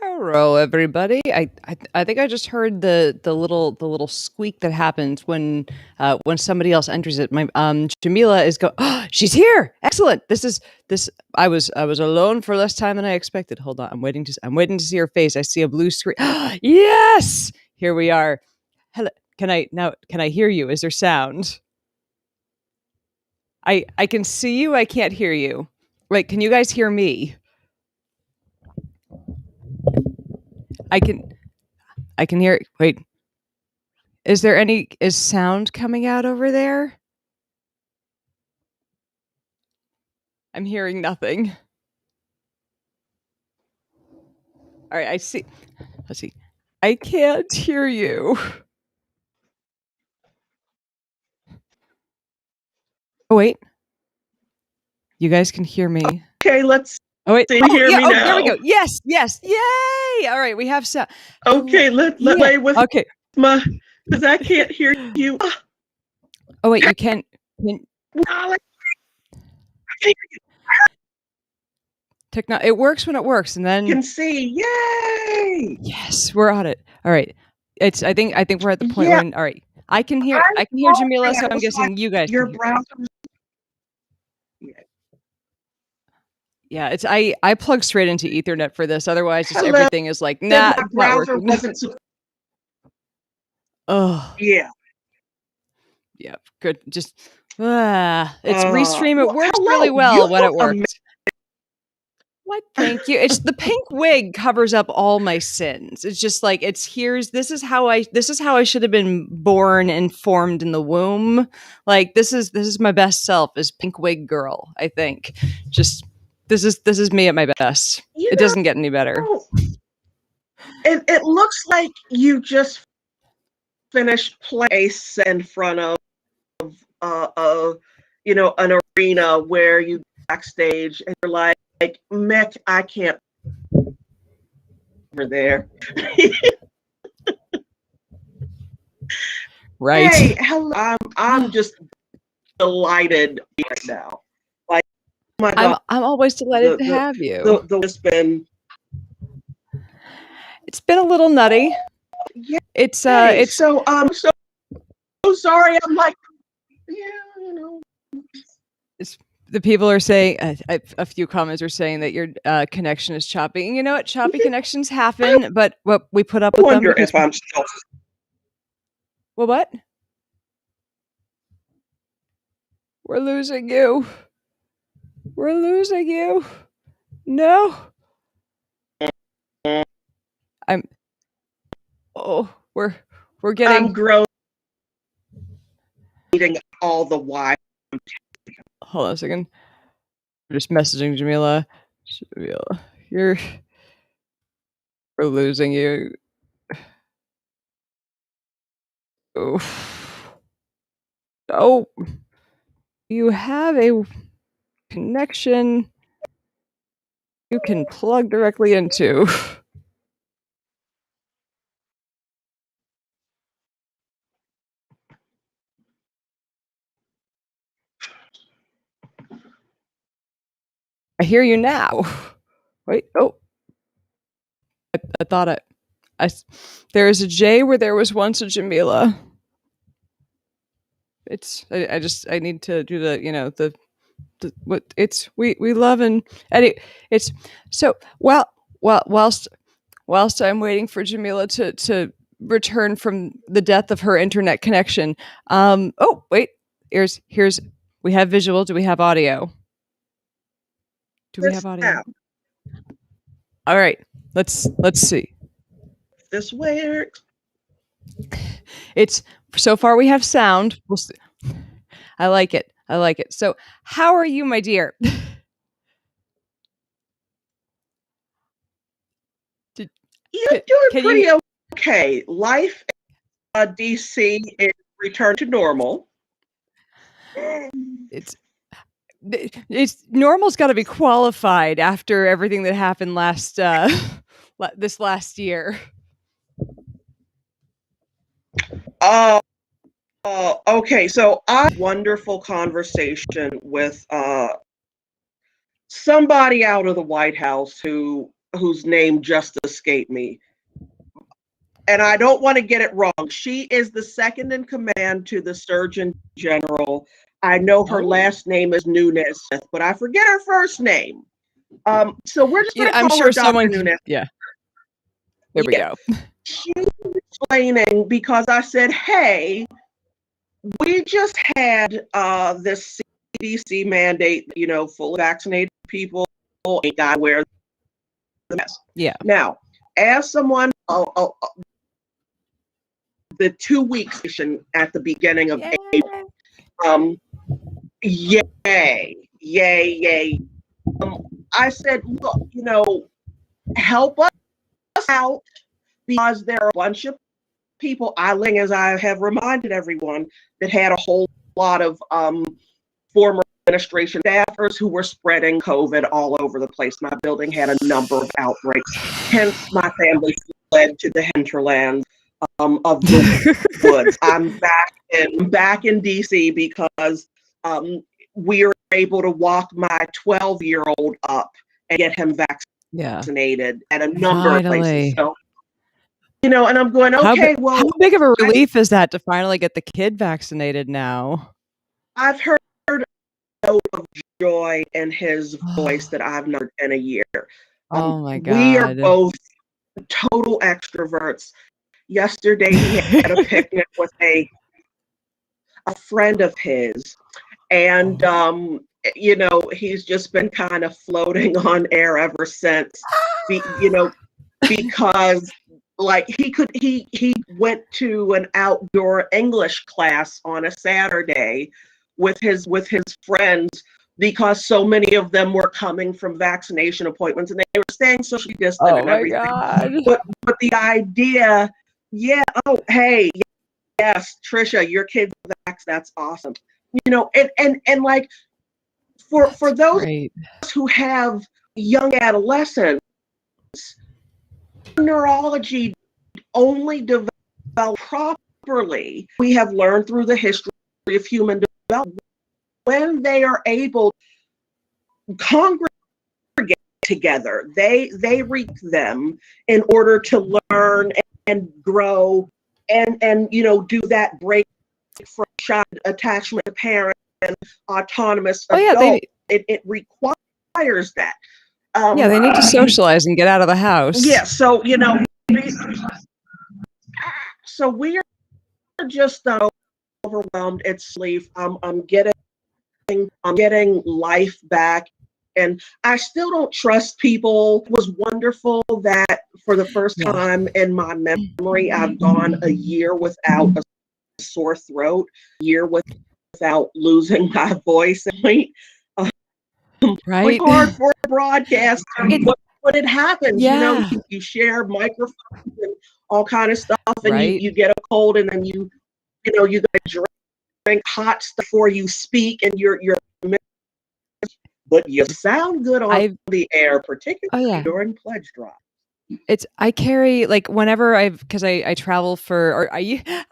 Hello, everybody. I think I just heard the little squeak that happens when somebody else enters it. My Jamila is go. Oh, she's here. Excellent. This. I was alone for less time than I expected. Hold on. I'm waiting to see her face. I see a blue screen. Yes. Here we are. Hello. Can I hear you? Is there sound? I can see you. I can't hear you. Wait. Can you guys hear me? I can. I can hear. Wait. Is sound coming out over there? I'm hearing nothing. All right, I see. Let's see. I can't hear you. Oh wait, you guys can hear me. Okay, let's Oh wait. see. Oh Hear yeah. me Oh, now. there we go. Yes. Yes. Yay! All right, we have sound. Okay, let's Yeah. play with Okay. because I can't hear you. Oh wait, you can. I It works when it works, and then can see. Yay! yes, we're on it. All right. I think we're at the point Yeah, when all right. I can hear Jamila, so I'm guessing you guys your can hear. browser. Yeah, I plug straight into Ethernet for this. Otherwise, just Hello. everything is like, Said nah, my it's not browser working. wasn't. Oh, Yeah. yeah, good. Just it's Restream. It Well, works hello. really well when it You look works. What? Thank you. It's the pink wig covers up all my sins. It's just like this is how I should have been born and formed in the womb. Like this is my best self as pink wig girl, I think. Just this is me at my best. It doesn't get any better. It looks like you just finished place in front of an arena where you backstage and you're like Mick, I can't over there. Right. Hey, hello. I'm just delighted right now. Like, oh my God, I'm always delighted to have you. it's been It's been a little nutty. yeah. It's So so sorry. I'm like, yeah, you know. it's the people are saying a few comments are saying that your connection is choppy. And you know what? Choppy connections happen, but what we put up I with them wonder because if I'm still. well, what? We're losing you. We're losing you. No. I'm. Oh, we're getting. I'm growing, eating all the while. Hold on a second. I'm just messaging Jamila. We're losing you. Oof. Oh, you have a connection you can plug directly into. I hear you now. Wait, oh. I thought there is a J where there was once a Jamila. I need to do the what it's we love and it's so whilst I'm waiting for Jamila to return from the death of her internet connection. Oh wait, here's we have visual. Do we have audio? Do we have audio? Now, All right, let's see. this works. It's so far we have sound. We'll see. I like it. I like it. So, how are you, my dear? You're doing pretty okay. Life in DC is returned to normal. It's normal's got to be qualified after everything that happened this last year. Okay, so I had a wonderful conversation with somebody out of the White House who whose name just escaped me. And I don't want to get it wrong. She is the second in command to the Surgeon General. I know her last name is Nunes, but I forget her first name. So we're just going to I'm call sure her Dr. someone. Nunes. Yeah. There we go. She was explaining because I said, hey, we just had this CDC mandate, fully vaccinated people ain't got to wear the mask. Yeah. Now, as someone, the 2 weeks at the beginning of April, yay. I said, look, help us out because there are a bunch of people, as I have reminded everyone, that had a whole lot of former administration staffers who were spreading COVID all over the place. My building had a number of outbreaks. Hence, my family fled to the hinterlands of the woods. I'm back in DC because we are able to walk my 12-year-old up and get him vaccinated at a number of places. So, and I'm going, okay, how big of a relief is that to finally get the kid vaccinated now? I've heard a note of joy in his voice that I've not heard in a year. Oh my God. We are both total extroverts. Yesterday he had a picnic with a friend of his, and he's just been kind of floating on air ever since. Because like he went to an outdoor English class on a Saturday with his friends because so many of them were coming from vaccination appointments and they were staying socially distant and everything. God. But the idea, hey, yes, Trisha, your kid's vax, that's awesome. And like for those who have young adolescents, neurology only developed properly. We have learned through the history of human development when they are able to congregate together, they reach them in order to learn and grow and do that break from child attachment to parent and autonomous adult. It requires that. They need to socialize and get out of the house. Yeah, so so we are just overwhelmed. It's sleep. I'm getting life back, and I still don't trust people. It was wonderful that for the first time in my memory, I've gone a year without a sore throat, a year without losing my voice. It's hard for a broadcast, but it happens. You share microphones and all kind of stuff, and you get a cold, and then you gotta drink hot stuff before you speak, and you're but you sound good on the air, particularly during pledge drop. I carry, like, whenever because I travel I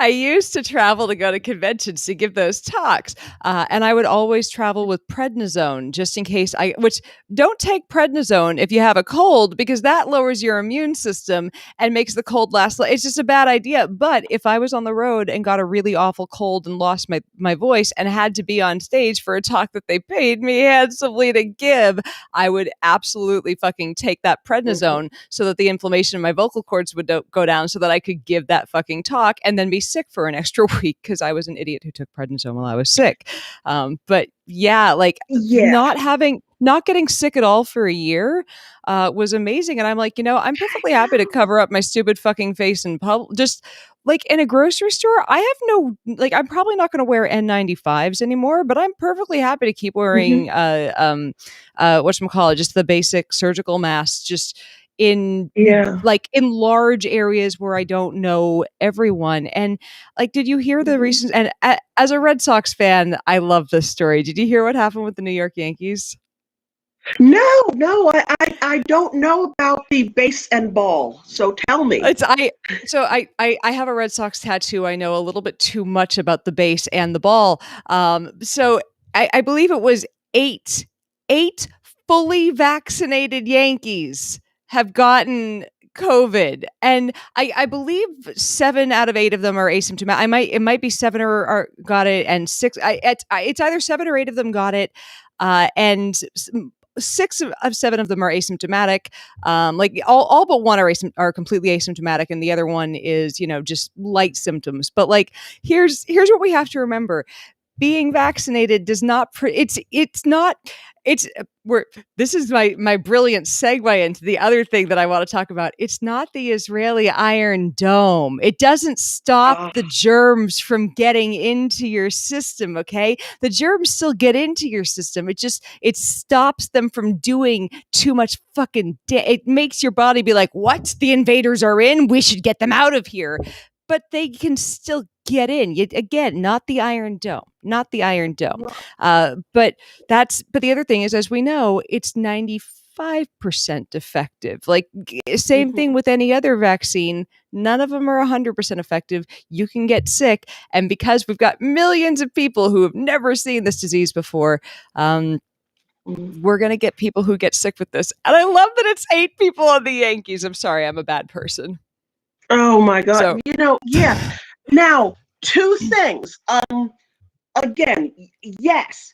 used to travel to go to conventions to give those talks, and I would always travel with prednisone just in case which don't take prednisone if you have a cold because that lowers your immune system and makes the cold last. It's just a bad idea. But if I was on the road and got a really awful cold and lost my voice and had to be on stage for a talk that they paid me handsomely to give, I would absolutely fucking take that prednisone so that the inflammation in my vocal cords would go down so that I could give that fucking talk and then be sick for an extra week because I was an idiot who took prednisone while I was sick. But not getting sick at all for a year was amazing. And I'm like, I'm perfectly happy to cover up my stupid fucking face in public. Just like in a grocery store, I have I'm probably not going to wear N95s anymore, but I'm perfectly happy to keep wearing whatchamacallit, just the basic surgical masks, just in large areas where I don't know everyone. And did you hear the recent, and as a Red Sox fan, I love this story. Did you hear what happened with the New York Yankees? No, I don't know about the base and ball. So tell me. I have a Red Sox tattoo. I know a little bit too much about the base and the ball. So I believe it was eight fully vaccinated Yankees have gotten COVID, and I believe 7 out of 8 of them are asymptomatic. It might be 7 or got it, and 6. It's either 7 or 8 of them got it, and 6 of 7 of them are asymptomatic. Like all but one are completely asymptomatic, and the other one is just light symptoms. But like here's what we have to remember: being vaccinated does not it's not it's we're this is my brilliant segue into the other thing that I want to talk about. It's not the Israeli Iron Dome. It doesn't stop Uh, the germs from getting into your system. Okay, the germs still get into your system. It stops them from doing too much it makes your body be like, what, the invaders are in, we should get them out of here. But they can still get in. Again, not the Iron Dome, not the Iron Dome. But the other thing is, as we know, it's 95% effective. Like, same thing mhm, with any other vaccine. None of them are 100% effective. You can get sick. And because we've got millions of people who have never seen this disease before, mhm. we're going to get people who get sick with this. And I love that it's 8 people on the Yankees. I'm sorry, I'm a bad person. Oh my God. So, Yeah. Now, two things. Again, yes,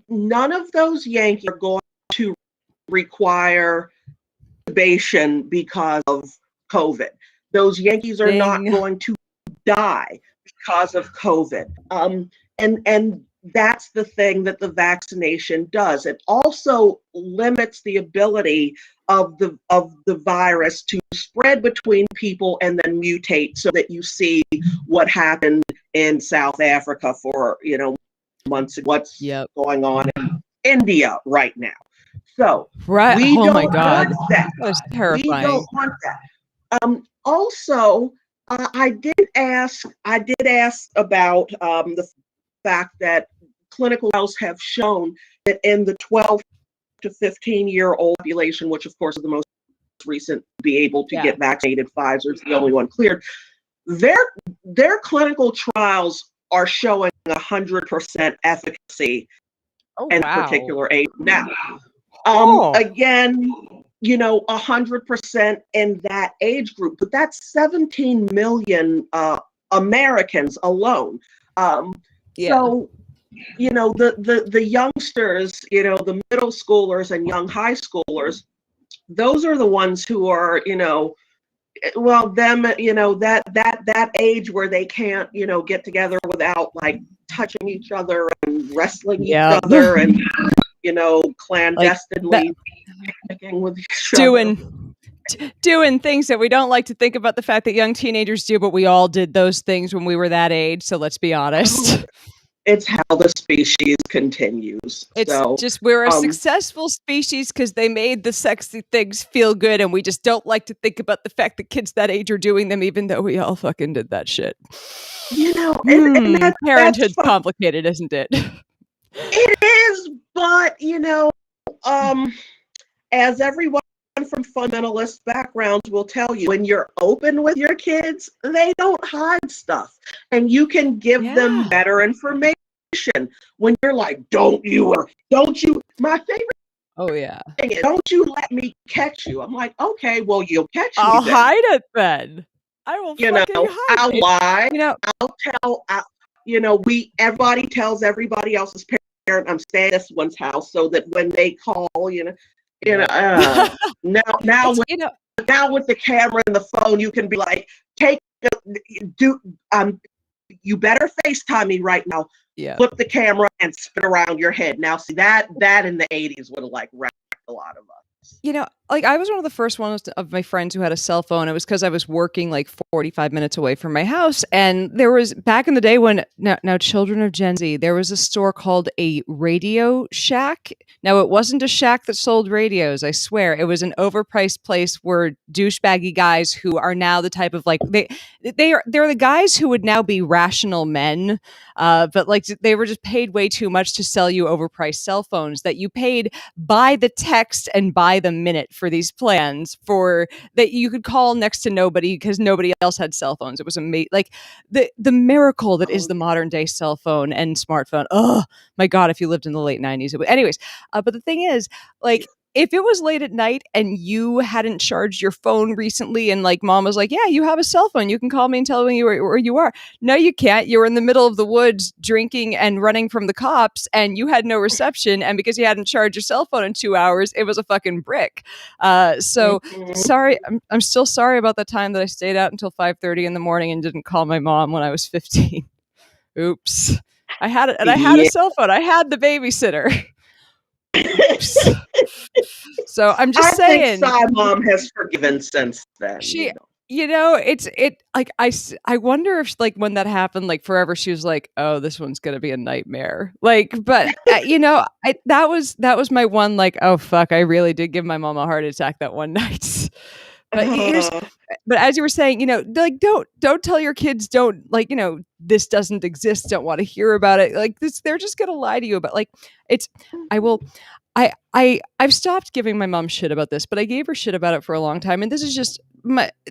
none of those Yankees are going to require intubation because of COVID. Those Yankees are not ding. going to die because of COVID. And that's the thing that the vaccination does. It also limits the ability of the virus to spread between people and then mutate, so that you see what happened in South Africa for months. What's Yep. going on in India right now? So Right. we Oh my don't God. want that. That was We don't terrifying. want that. Also, I did ask about the fact that clinical trials have shown that in the 12 to 15-year-old population, which of course is the most recent to be able to Yeah. get vaccinated, Pfizer's the only one cleared. Their their clinical trials are showing 100% efficacy Oh, in a wow. particular age. Now, Oh, again, 100% in that age group, but that's 17 million Americans alone. Um, yeah. so, the youngsters, the middle schoolers and young high schoolers, those are the ones who are, well, them, that age where they can't, get together without like touching each other and wrestling each Yeah. other and, Like that clandestinely picnicking with each other. doing things that we don't like to think about the fact that young teenagers do, but we all did those things when we were that age. So let's be Oh, honest. it's how the species continues. It's So, just we're a um, successful species because they made the sexy things feel good, and we just don't like to think about the fact that kids that age are doing them, even though we all fucking did that shit. and that's Parenthood's fine. complicated, isn't it? It is, but um, as everyone from fundamentalist backgrounds will tell you, when you're open with your kids, they don't hide stuff, and you can give them Yeah. better information. When you're like, don't you, my favorite Oh yeah. thing is, don't you let me catch you. I'm like, okay, well, you'll catch me I'll then. hide it then. I will fucking hide I'll it. lie. You know, I'll tell. Everybody tells everybody else's parent I'm staying at this one's house, so that when they call, you know. yep. Now, now It's with now with the camera and the phone, you can be like, do you better FaceTime me right now. yeah. Flip the camera and spin around your head. Now, see that in the '80s would have like wrecked a lot of us. Like I was one of the first ones of my friends who had a cell phone. It was because I was working like 45 minutes away from my house. And there was back in the day when now children of Gen Z, there was a store called a Radio Shack. Now it wasn't a shack that sold radios, I swear. It was an overpriced place where douchebaggy guys who are now the type of like they're the guys who would now be rational men. But like they were just paid way too much to sell you overpriced cell phones that you paid by the text and by the minute for these plans for that you could call next to nobody because nobody else had cell phones. It was amazing. Like the miracle that is Oh, the modern day cell phone and smartphone. Oh my God, if you lived in the late 90s. Anyways, but the thing is, like, yes. if it was late at night and you hadn't charged your phone recently and like mom was like, yeah, you have a cell phone, you can call me and tell me where you are. No, you can't. You were in the middle of the woods drinking and running from the cops and you had no reception. And because you hadn't charged your cell phone in 2 hours, it was a fucking brick. So sorry. I'm still sorry about the time that I stayed out until 5:30 in the morning and didn't call my mom when I was 15. Oops. I had it, and I had a Yeah. cell phone. I had the babysitter. Oops. So I'm just I think saying, Psy Mom has forgiven since then. she, I wonder if like when that happened, like forever, she was like, oh, this one's gonna be a nightmare. Like, but that was my one, like, oh fuck, I really did give my mom a heart attack that one night. But but as you were saying, like don't tell your kids, don't, like, this doesn't exist, don't want to hear about it. Like this, they're just gonna lie to you. But like, it's, I will, I've stopped giving my mom shit about this, but I gave her shit about it for a long time. And this is just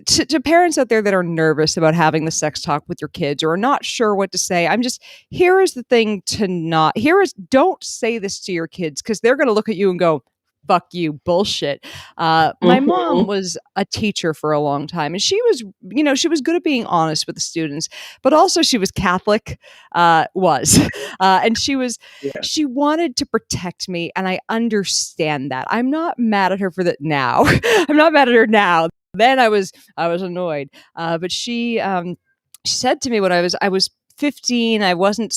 to parents out there that are nervous about having the sex talk with your kids or are not sure what to say. I'm just, here is the thing to not, don't say this to your kids because they're going to look at you and go, fuck you, bullshit. My mom was a teacher for a long time, and she was, she was good at being honest with the students, but also she was Catholic, and she wanted to protect me, and I understand that. I'm not mad at her for that now. I'm not mad at her now. Then I was annoyed, but she said to me when I was 15, I wasn't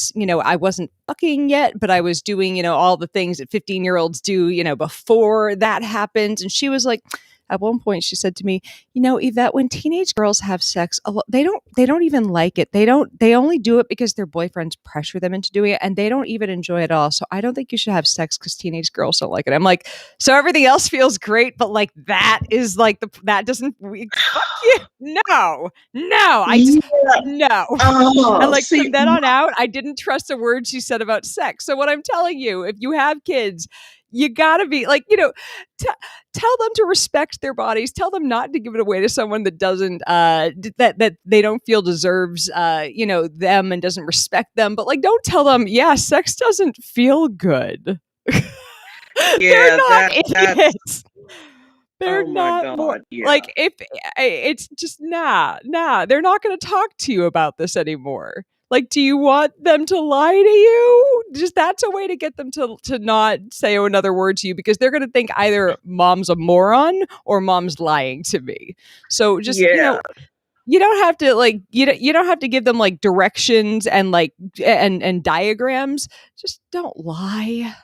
fucking yet, but I was doing, all the things that 15-year-olds do, before that happened. And she was like, at one point she said to me, Yvette, when teenage girls have sex, they don't even like it. They only do it because their boyfriends pressure them into doing it, and they don't even enjoy it at all. So I don't think you should have sex because teenage girls don't like it. I'm like, so everything else feels great, but like that is like that doesn't, fuck you. No, I just, no. And like from then on out, I didn't trust a word she said about sex. So what I'm telling you, if you have kids, you gotta be like, tell them to respect their bodies. Tell them not to give it away to someone that doesn't, that they don't feel deserves, them and doesn't respect them. But like, don't tell them, yeah, sex doesn't feel good. They're not idiots. They're not more like, if it's just nah, they're not going to talk to you about this anymore. Like, do you want them to lie to you? Just, that's a way to get them to not say another word to you, because they're going to think either mom's a moron or mom's lying to me. So just, you don't have to like, you don't have to give them like directions and like, and diagrams. Just don't lie.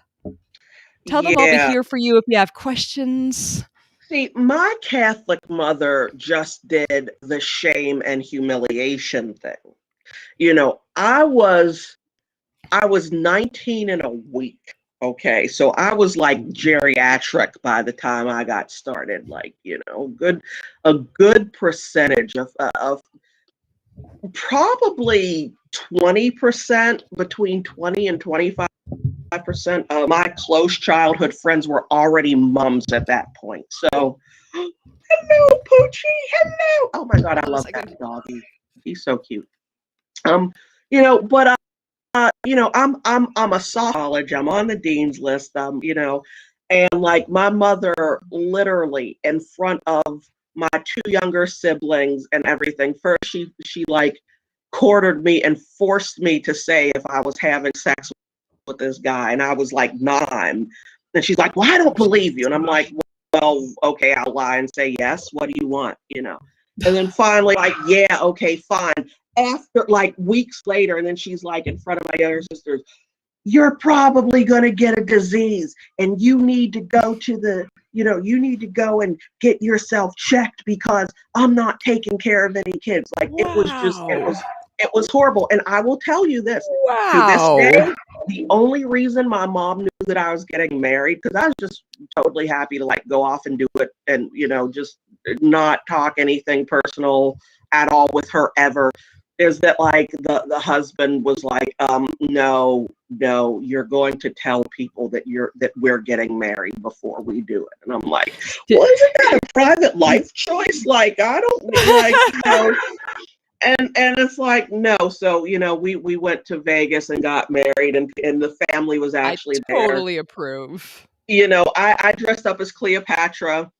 Tell them I'll be here for you if you have questions. See, my Catholic mother just did the shame and humiliation thing. I was 19 in a week. Okay, so I was like geriatric by the time I got started. Like, a good percentage of probably 20%, between 20 and 25% of my close childhood friends were already mums at that point. So, hello, Poochie, hello. Oh my God, I love that doggy. He's so cute. But I'm a soft college. I'm on the dean's list. And like my mother, literally in front of my two younger siblings and everything. First, she like cornered me and forced me to say if I was having sex with this guy, and I was like 9, and she's like, well, I don't believe you. And I'm like, well, okay, I'll lie and say yes. What do you want? And then finally, like, yeah, okay, fine. After like weeks later, and then she's like in front of my younger sisters, you're probably going to get a disease and you need to go to you need to go and get yourself checked because I'm not taking care of any kids. Like, wow. It was horrible. And I will tell you this, wow. To this day, the only reason my mom knew that I was getting married, because I was just totally happy to like go off and do it and, just not talk anything personal at all with her ever, is that like the husband was like, no, you're going to tell people that we're getting married before we do it. And I'm like, well, isn't that a private life choice? Like, I don't like, and it's like, no. So, we went to Vegas and got married, and the family was actually there. I totally approve. I dressed up as Cleopatra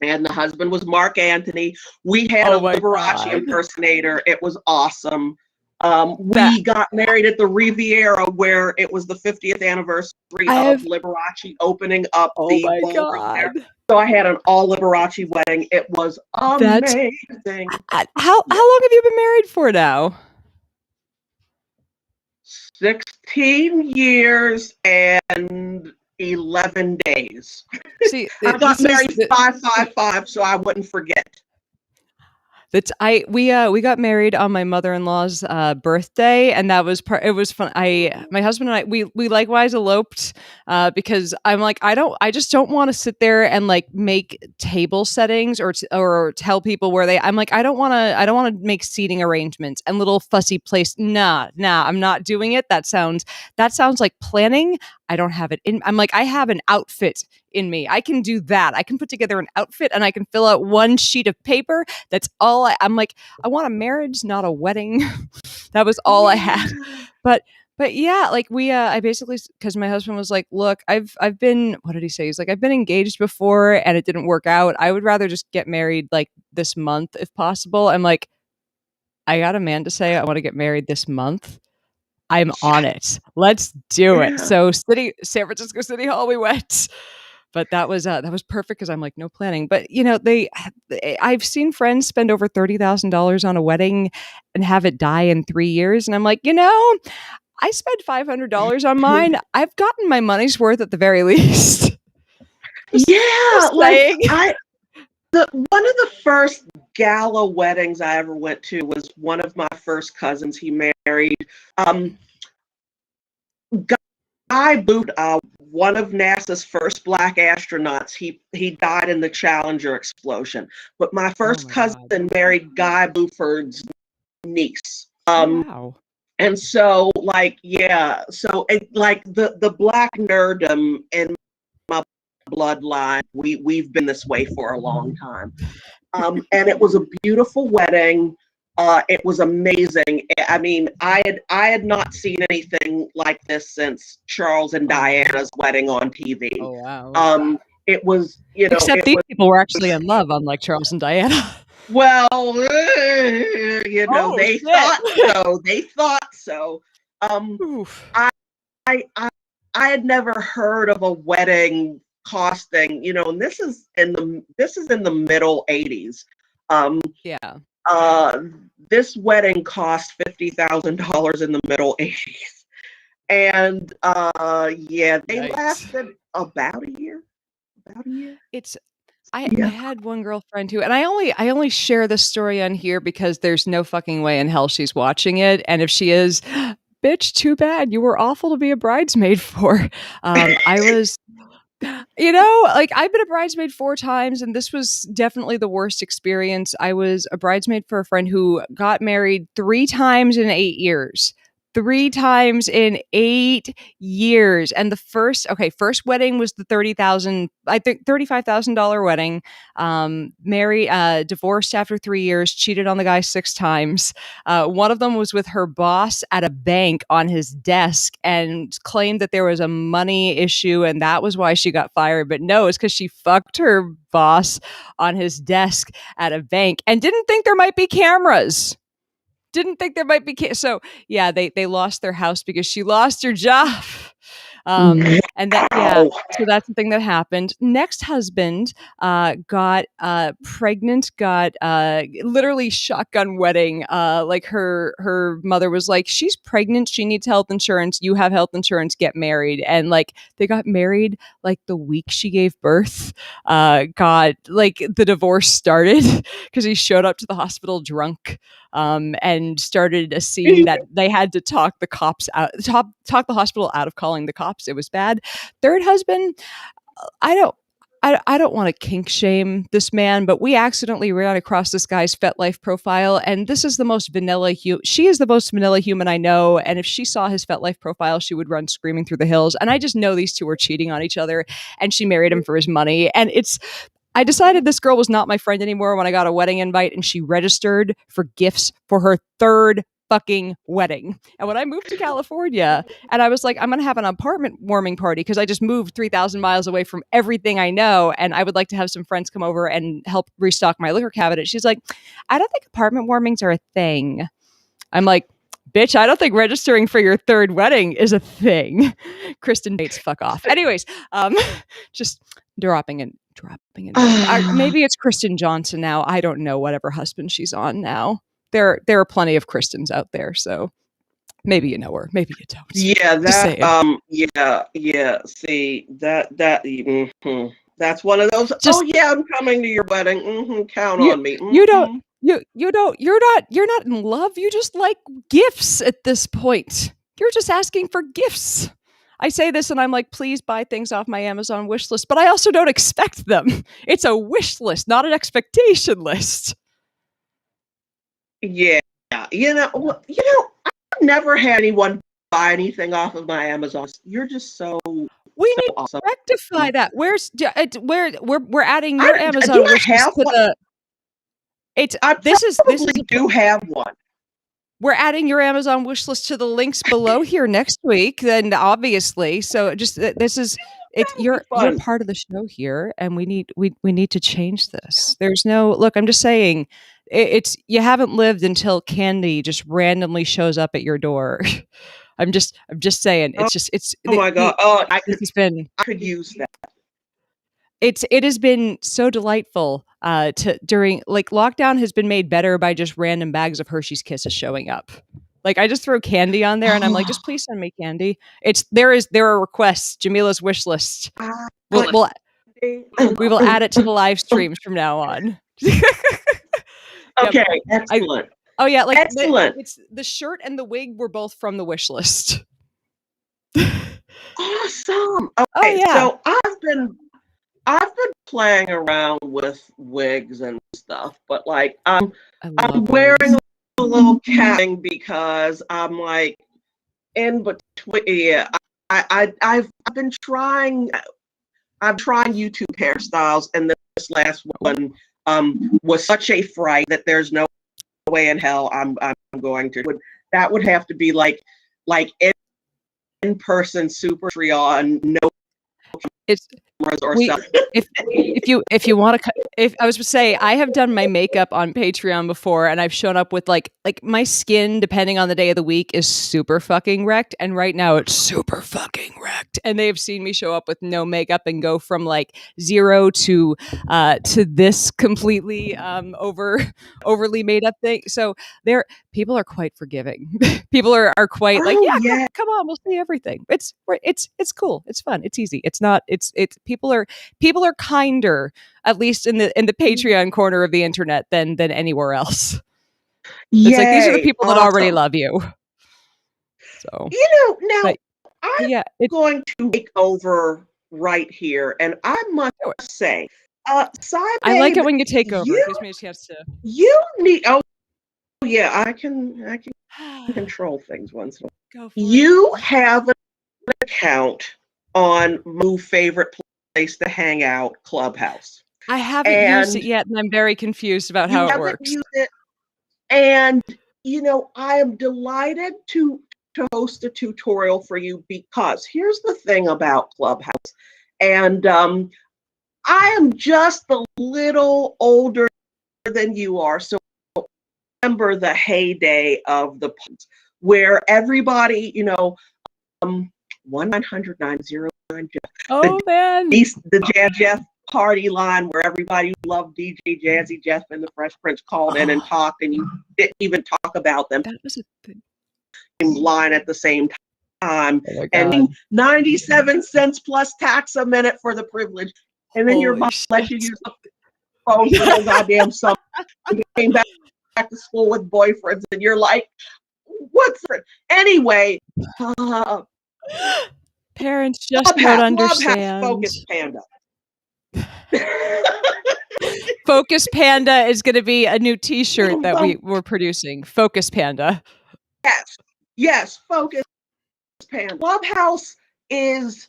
and the husband was Mark Antony. We had a Oh my Liberace god. impersonator. It was awesome. That We got married at the Riviera where it was the 50th anniversary I of have Liberace opening up Oh the my ballroom there. god. So I had an all Liberace wedding. It was That's amazing. Yeah. how long have you been married for now? 16 years and 11 days. See, I got this is married 555, so I wouldn't forget. That's I we got married on my mother-in-law's birthday, and that was it was fun. My husband and I we likewise eloped because I'm like I just don't want to sit there and like make table settings or tell people where they I'm like I don't want to make seating arrangements and little fussy place. Nah, I'm not doing it. That sounds like planning. I don't have it in. I'm like I have an outfit in me. I can do that. I can put together an outfit and I can fill out one sheet of paper. That's all I'm like, I want a marriage, not a wedding. That was all I had. Yeah. But yeah, like I basically, because my husband was like, look, I've been, what did he say? He's like, I've been engaged before and it didn't work out. I would rather just get married like this month if possible. I'm like, I got a man to say I want to get married this month. I'm on it. Let's do it. Yeah. So San Francisco City Hall we went. But that was perfect because I'm like no planning. But I've seen friends spend over $30,000 on a wedding and have it die in 3 years, and I'm like, I spent $500 on mine. I've gotten my money's worth at the very least. Yeah, Just like saying. one of the first gala weddings I ever went to was one of my first cousins. He married um, Guy Boot, one of NASA's first black astronauts. He died in the Challenger explosion. But my Oh first my cousin god. married Guy Buford's niece. Oh wow. And so like yeah, so like the black nerdum in my bloodline, we've been this way for a long time. And it was a beautiful wedding. It was amazing. I mean, I had not seen anything like this since Charles and Oh wow. Diana's wedding on TV. Oh wow. It was, Except it these was people were actually in love, unlike Charles and Diana. well, Oh they shit. thought so. They thought so. Um, Oof. I, I I had never heard of a wedding costing, and this is in the middle 80s. Um, Yeah. uh, this wedding cost $50,000 in the middle 80s, and yeah, they Yikes. lasted about a year. About a year. It's I Yeah. had one girlfriend who and I only share this story on here because there's no fucking way in hell she's watching it, and if she is, bitch, too bad. You were awful to be a bridesmaid for. I was like I've been a bridesmaid 4 times, and this was definitely the worst experience. I was a bridesmaid for a friend who got married 3 times in 8 years. 3 times in 8 years. And the first wedding was the 30,000, I think $35,000 wedding. Married, divorced after 3 years, cheated on the guy 6 times. One of them was with her boss at a bank on his desk and claimed that there was a money issue and that was why she got fired. But no, it's because she fucked her boss on his desk at a bank and didn't think there might be cameras. Didn't think there might be so yeah, they lost their house because she lost her job. And that yeah, Wow. so that's the thing that happened. Next husband got pregnant, got literally shotgun wedding. Like her mother was like, she's pregnant, she needs health insurance, you have health insurance, get married. And like they got married like the week she gave birth. Got like the divorce started because he showed up to the hospital drunk, and started a scene that they had to talk the cops out, talk the hospital out of calling the cops. It was bad. Third husband, I don't. I don't want to kink shame this man, but we accidentally ran across this guy's FetLife profile, and this is the most vanilla. She is the most vanilla human I know, and if she saw his FetLife profile, she would run screaming through the hills. And I just know these two were cheating on each other, and she married him for his money. And I decided this girl was not my friend anymore when I got a wedding invite and she registered for gifts for her third fucking wedding. And when I moved to California and I was like, I'm going to have an apartment warming party because I just moved 3,000 miles away from everything I know. And I would like to have some friends come over and help restock my liquor cabinet. She's like, I don't think apartment warmings are a thing. I'm like, bitch, I don't think registering for your third wedding is a thing. Kristen Bates, fuck off. Anyways, just dropping in. Maybe it's Kristen Johnson now. I don't know whatever husband she's on now. There are plenty of Kristens out there, so maybe you know her, maybe you don't. Yeah, yeah. See, that's one of those. Oh yeah, I'm coming to your wedding. Count on me. You don't. You're not in love. You just like gifts at this point. You're just asking for gifts. I say this and I'm like, please buy things off my Amazon wish list, but I also don't expect them. It's a wish list, not an expectation list. Yeah, I've never had anyone buy anything off of my Amazon. You're just so. We need awesome. to rectify that. We're adding your Amazon wish list to the. Do have one. We're adding your Amazon wish list to the links below here next week. Then obviously, so just you're part of the show here, and we need to change this. There's no look. I'm just saying, it's you haven't lived until candy just randomly shows up at your door. I'm just saying. It's. Oh my god! I could use that. It has been so delightful during lockdown has been made better by just random bags of Hershey's Kisses showing up. Like I just throw candy on there and I'm like, just please send me candy. There are requests. Jamila's wish list. We will add it to the live streams from now on. Okay, excellent. Excellent. It's the shirt and the wig were both from the wish list. Awesome. Okay, so I've been playing around with wigs and stuff, but I'm wearing a little cap because I'm like in between. Yeah, I've been trying. I'm trying YouTube hairstyles, and this last one was such a fright that there's no way in hell I'm going to. That would have to be like in person super Patreon, no cameras or stuff. If you want to, if I was to say, I have done my makeup on Patreon before, and I've shown up with like my skin, depending on the day of the week, is super fucking wrecked, and right now it's super fucking wrecked, and they've seen me show up with no makeup and go from like 0 to this completely overly made up thing. So people are quite forgiving. People are quite come on, we'll see everything. It's cool. It's fun. It's easy. It's not. It's people are kinder, at least in the Patreon corner of the internet than anywhere else. It's like these are the people that already love you. So now I'm going to take over right here, and I must say, I like it when you take over. It gives me a chance to. You need. Oh yeah, I can control things once in a while. You have an account on my favorite place to hang out, Clubhouse. I haven't used it yet, and I'm very confused about how it works. Used it, and I am delighted to host a tutorial for you, because here's the thing about Clubhouse, and I am just a little older than you are, so remember the heyday of the where everybody, 1-900-909 Jeff. Oh man, the Jeff party line where everybody loved DJ Jazzy Jeff and the Fresh Prince called in and talked, and you didn't even talk about them. That was a thing. Line at the same time, and 97 cents plus tax a minute for the privilege, and then your mom let you use the phone for the goddamn summer. You came back to school with boyfriends, and you're like, what's it? Anyway, parents just don't understand. Focus Panda. Focus Panda is going to be a new T-shirt that we're producing. Focus Panda. Yes, Focus Panda. Clubhouse is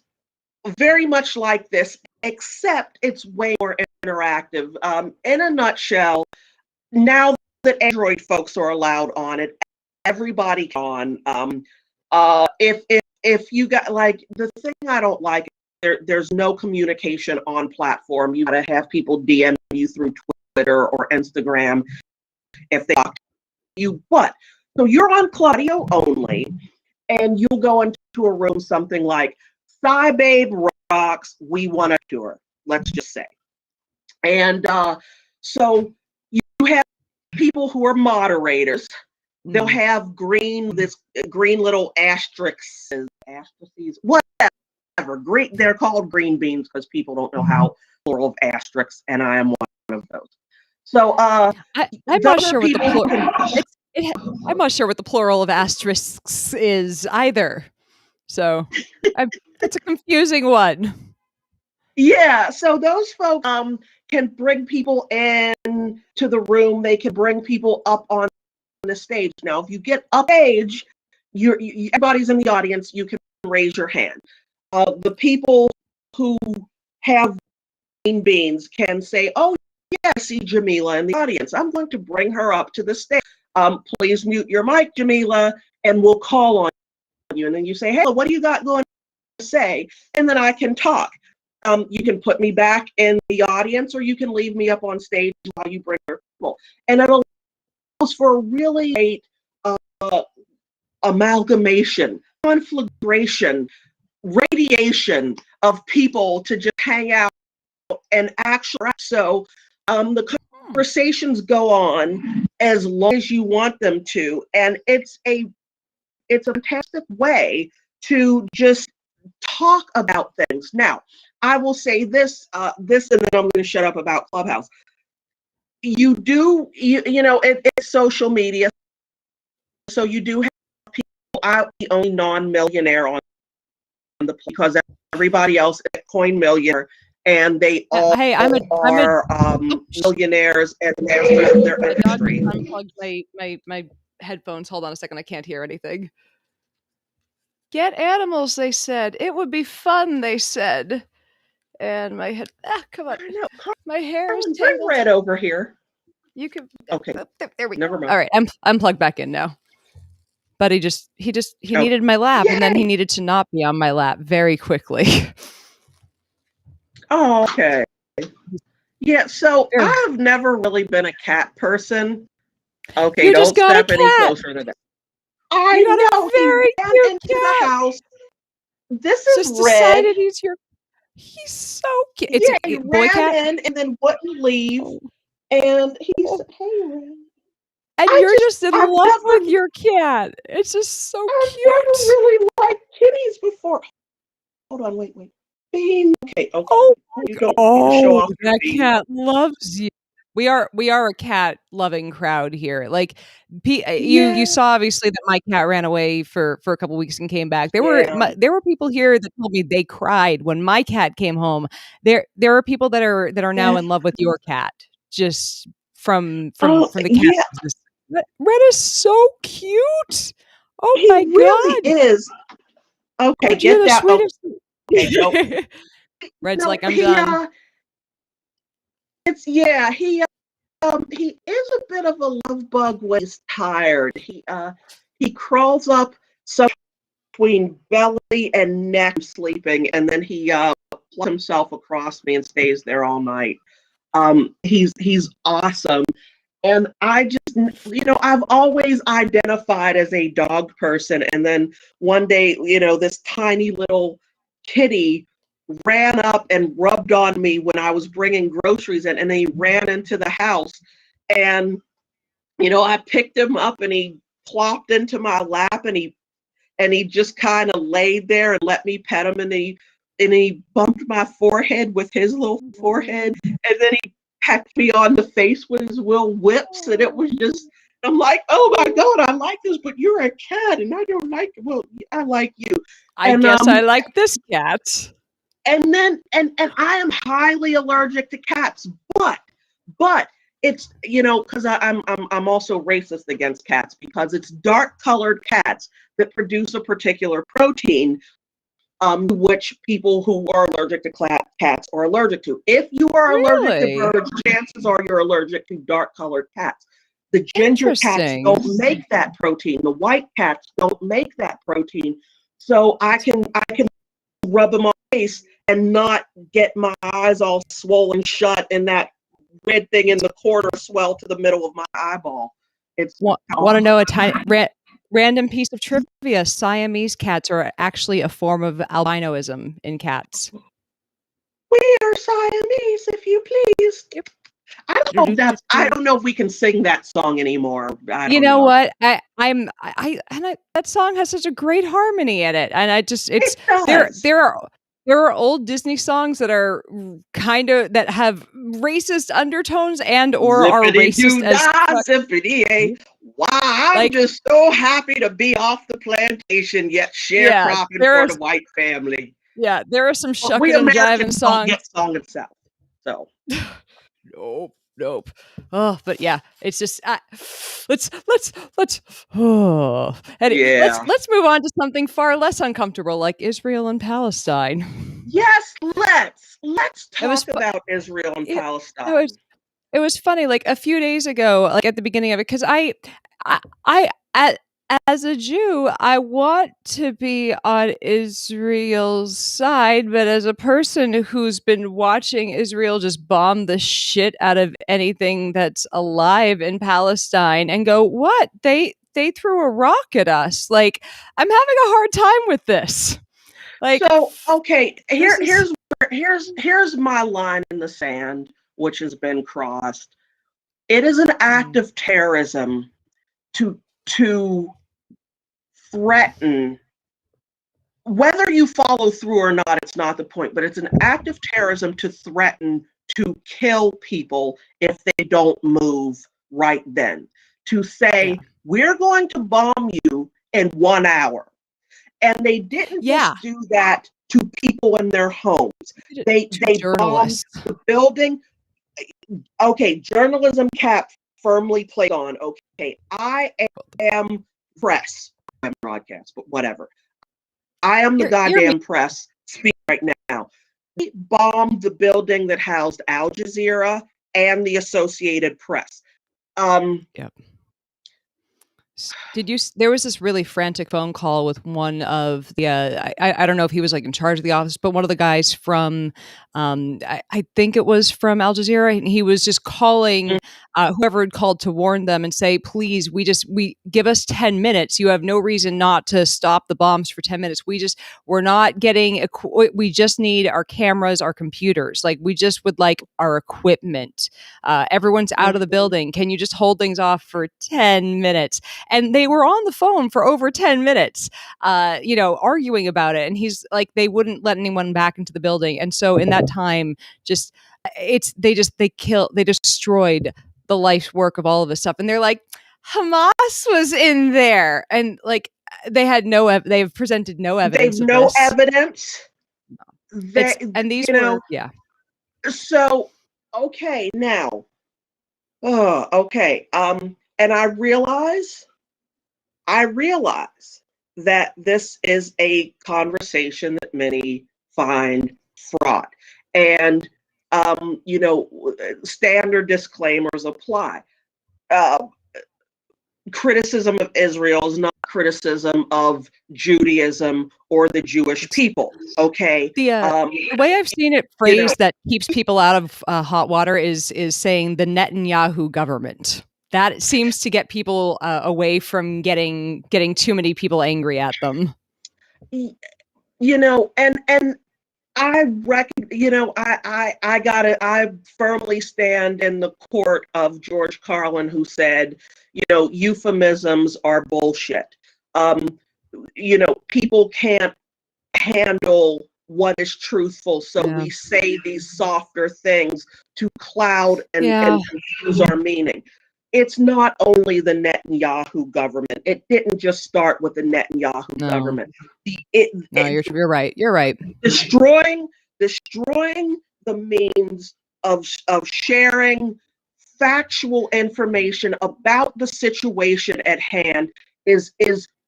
very much like this, except it's way more interactive. In a nutshell, now that Android folks are allowed on it, everybody on. If you got like the thing I don't like, there's no communication on platform. You gotta have people DM you through Twitter or Instagram if they talk to you. But so you're on Claudio only, and you'll go into a room something like Sci Babe rocks, we want a tour, let's just say. And so you have people who are moderators. They'll have this green little asterisks, whatever. Green, they're called green beans because people don't know how plural of asterisks, and I am one of those. So I'm not those are sure what the people who plural. can. I'm not sure what the plural of asterisks is either. So it's a confusing one. Yeah, so those folks can bring people in to the room. They can bring people up on the stage. Now, if you get up stage, everybody's in the audience. You can raise your hand. The people who have green beans can say, "Oh, yeah, I see Jamila in the audience. I'm going to bring her up to the stage. Please mute your mic, Jamila, and we'll call on you." And then you say, "Hey, what do you got going to say?" And then I can talk. You can put me back in the audience, or you can leave me up on stage while you bring your people. And it allows for a really great amalgamation, conflagration, radiation of people to just hang out and actually. So the conversations go on as long as you want them to, and it's a fantastic way to just talk about things. Now, I will say this, and then I'm going to shut up about Clubhouse. You know, it's social media, so you do have people. I'm the only non-millionaire on the because everybody else is Bitcoin millionaire, and they all Hey, are millionaires, and their my dog industry. just unplugged my headphones. Hold on a second. I can't hear anything. Get animals, they said. It would be fun, they said. And my head, come on. My hair is Bring tangled. Red over here. You can. Okay. There we Never go. mind. All right, I'm plugged back in now. But he needed my lap, and then he needed to not be on my lap very quickly. Oh, okay. Yeah, so I've never really been a cat person. Okay, You don't just got step a any cat. closer to that. I You got know a he very ran cute into cat. the house. This is Just Red. decided he's so cute. It's Yeah, he a boy ran cat. in and then wouldn't leave. And he said, "Hey, Red." And you're just in love with your cat. It's just so I've cute. never really liked kitties before. Hold on, wait. Bean. Okay. Oh, You don't need to show off your that bean. cat loves you. We are a cat loving crowd here. Like you saw obviously that my cat ran away for a couple weeks and came back. There were people here that told me they cried when my cat came home. There are people that are now in love with your cat just from the cat. Red is so cute. Oh He my really god. is. Okay, Oh, you're get the that. sweetest. Okay, so Red's no, like, I'm done. he is a bit of a love bug when he's tired. He crawls up between belly and neck sleeping, and then he plucks himself across me and stays there all night. He's awesome. And I just, I've always identified as a dog person. And then one day, this tiny little kitty ran up and rubbed on me when I was bringing groceries in, and he ran into the house. And, I picked him up and he plopped into my lap, and he just kind of laid there and let me pet him, and he bumped my forehead with his little forehead, and then he pecked me on the face with his little whips, and it was just, I'm like, oh my god, I like this, but you're a cat and I don't like it. Well, I like you. I guess I like this cat. And then and I am highly allergic to cats, but it's because I'm also racist against cats because it's dark colored cats that produce a particular protein which people who are allergic to cats are allergic to. If you are allergic to birds, chances are you're allergic to dark colored cats. The ginger cats Interesting. don't make that protein. The white cats don't make that protein. So I can rub them on my face and not get my eyes all swollen shut and that red thing in the corner swell to the middle of my eyeball. It's Want to know a tiny random piece of trivia? Siamese cats are actually a form of albinoism in cats. we are Siamese, if you please. Yep. I don't know if we can sing that song anymore. I You don't know know. what? That song has such a great harmony in it, and It there does. there are old Disney songs that are kind of that have racist undertones and or are Zippity racist doo as dah, fuck. zippity a. Wow, I'm Like, just so happy to be off the plantation, yet yeah, sharecropping for the white family. there are some But we shucking and jiving Americans don't songs. get song itself. So Nope. Oh, but yeah, it's just let's oh. yeah. Let's move on to something far less uncomfortable, like Israel and Palestine. Yes, let's It was talk about Israel and it, Palestine. it was funny, like a few days ago, like at the beginning of it, because I at, as a Jew, I want to be on Israel's side, but as a person who's been watching Israel just bomb the shit out of anything that's alive in Palestine and go, what? They threw a rock at us. Like, I'm having a hard time with this. Like, So okay, this is here's my line in the sand, which has been crossed. It is an act of terrorism to threaten. Whether you follow through or not, it's not the point, but it's an act of terrorism to threaten to kill people if they don't move right then. To yeah. say, we're going to bomb you in 1 hour. And they didn't Yeah. just do that to people in their homes. They bombed Journalists. the building. Okay, journalism cap firmly played on. Okay, I am press. I'm broadcast, but whatever. I am the You're goddamn press. Speak right now. We bombed the building that housed Al Jazeera and the Associated Press. Yep. Did you? There was this really frantic phone call with one of the. I don't know if he was like in charge of the office, but one of the guys from, I think it was from Al Jazeera, and he was just calling whoever had called to warn them and say, please, we give us 10 minutes. You have no reason not to stop the bombs for 10 minutes. We're not getting. We just need our cameras, our computers. Like we just would like our equipment. Everyone's out of the building. Can you just hold things off for 10 minutes? And they were on the phone for over 10 minutes, arguing about it. And he's like, they wouldn't let anyone back into the building. And so in that time, they destroyed the life's work of all of this stuff. And they're like, Hamas was in there. And like, they've presented no evidence They've of no this. evidence. Yeah. So, okay, now, okay. And I realize that this is a conversation that many find fraught. And, standard disclaimers apply. Criticism of Israel is not criticism of Judaism or the Jewish people. Okay. The way I've seen it phrased that keeps people out of hot water is saying the Netanyahu government. That seems to get people away from getting too many people angry at them. And I reckon, I firmly stand in the court of George Carlin, who said, euphemisms are bullshit. People can't handle what is truthful, so we say these softer things to cloud and confuse our meaning. It's not only the Netanyahu government. It didn't just start with the Netanyahu government. You're right. You're right. Destroying the means of sharing factual information about the situation at hand is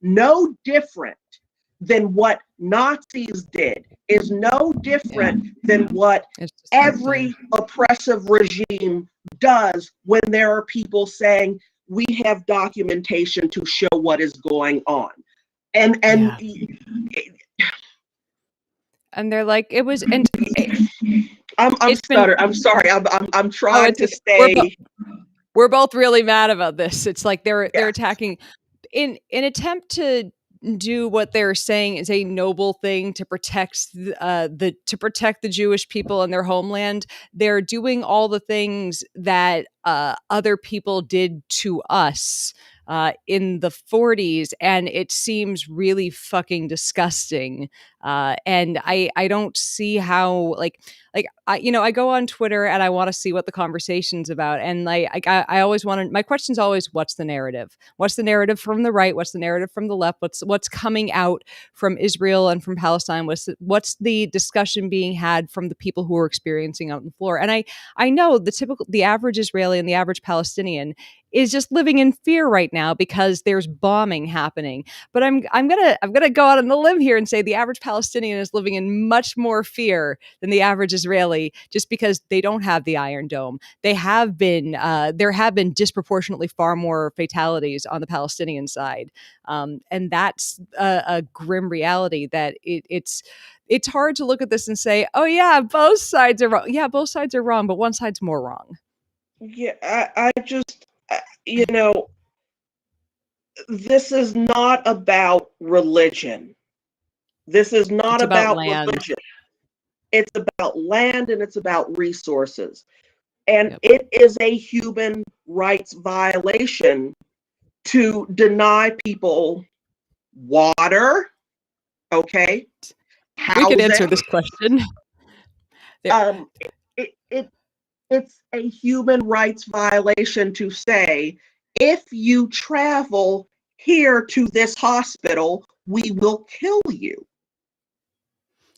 no different than what Nazis did, is no different than what every oppressive regime does when there are people saying, we have documentation to show what is going on. And Yeah. And they're like, it was, and I'm it's been, stuttering. I'm sorry. I'm oh, trying it's to okay. We're stay. we're both really mad about this. It's like they're Yes. attacking in attempt to do what they're saying is a noble thing to protect to protect the Jewish people and their homeland. They're doing all the things that other people did to us in the 40s, and it seems really fucking disgusting. And I don't see how like I go on Twitter and I want to see what the conversation's about, and I always want to. My question's always, what's the narrative? What's the narrative from the right? What's the narrative from the left? What's coming out from Israel and from Palestine? What's the discussion being had from the people who are experiencing out on the floor? And I know the average Israeli and the average Palestinian is just living in fear right now because there's bombing happening. But I'm gonna go out on the limb here and say the average Palestinian is living in much more fear than the average Israeli, just because they don't have the Iron Dome. There have been disproportionately far more fatalities on the Palestinian side, and that's a grim reality. That it's hard to look at this and say, oh yeah, both sides are wrong. Yeah, both sides are wrong, but one side's more wrong. Yeah, I just, you know, this is not about religion. This is not It's about about land. religion. It's about land and it's about resources. And Yep. it is a human rights violation to deny people water, okay, We could answer housing. this question. Um, it, it, it's a human rights violation to say, if you travel here to this hospital, we will kill you.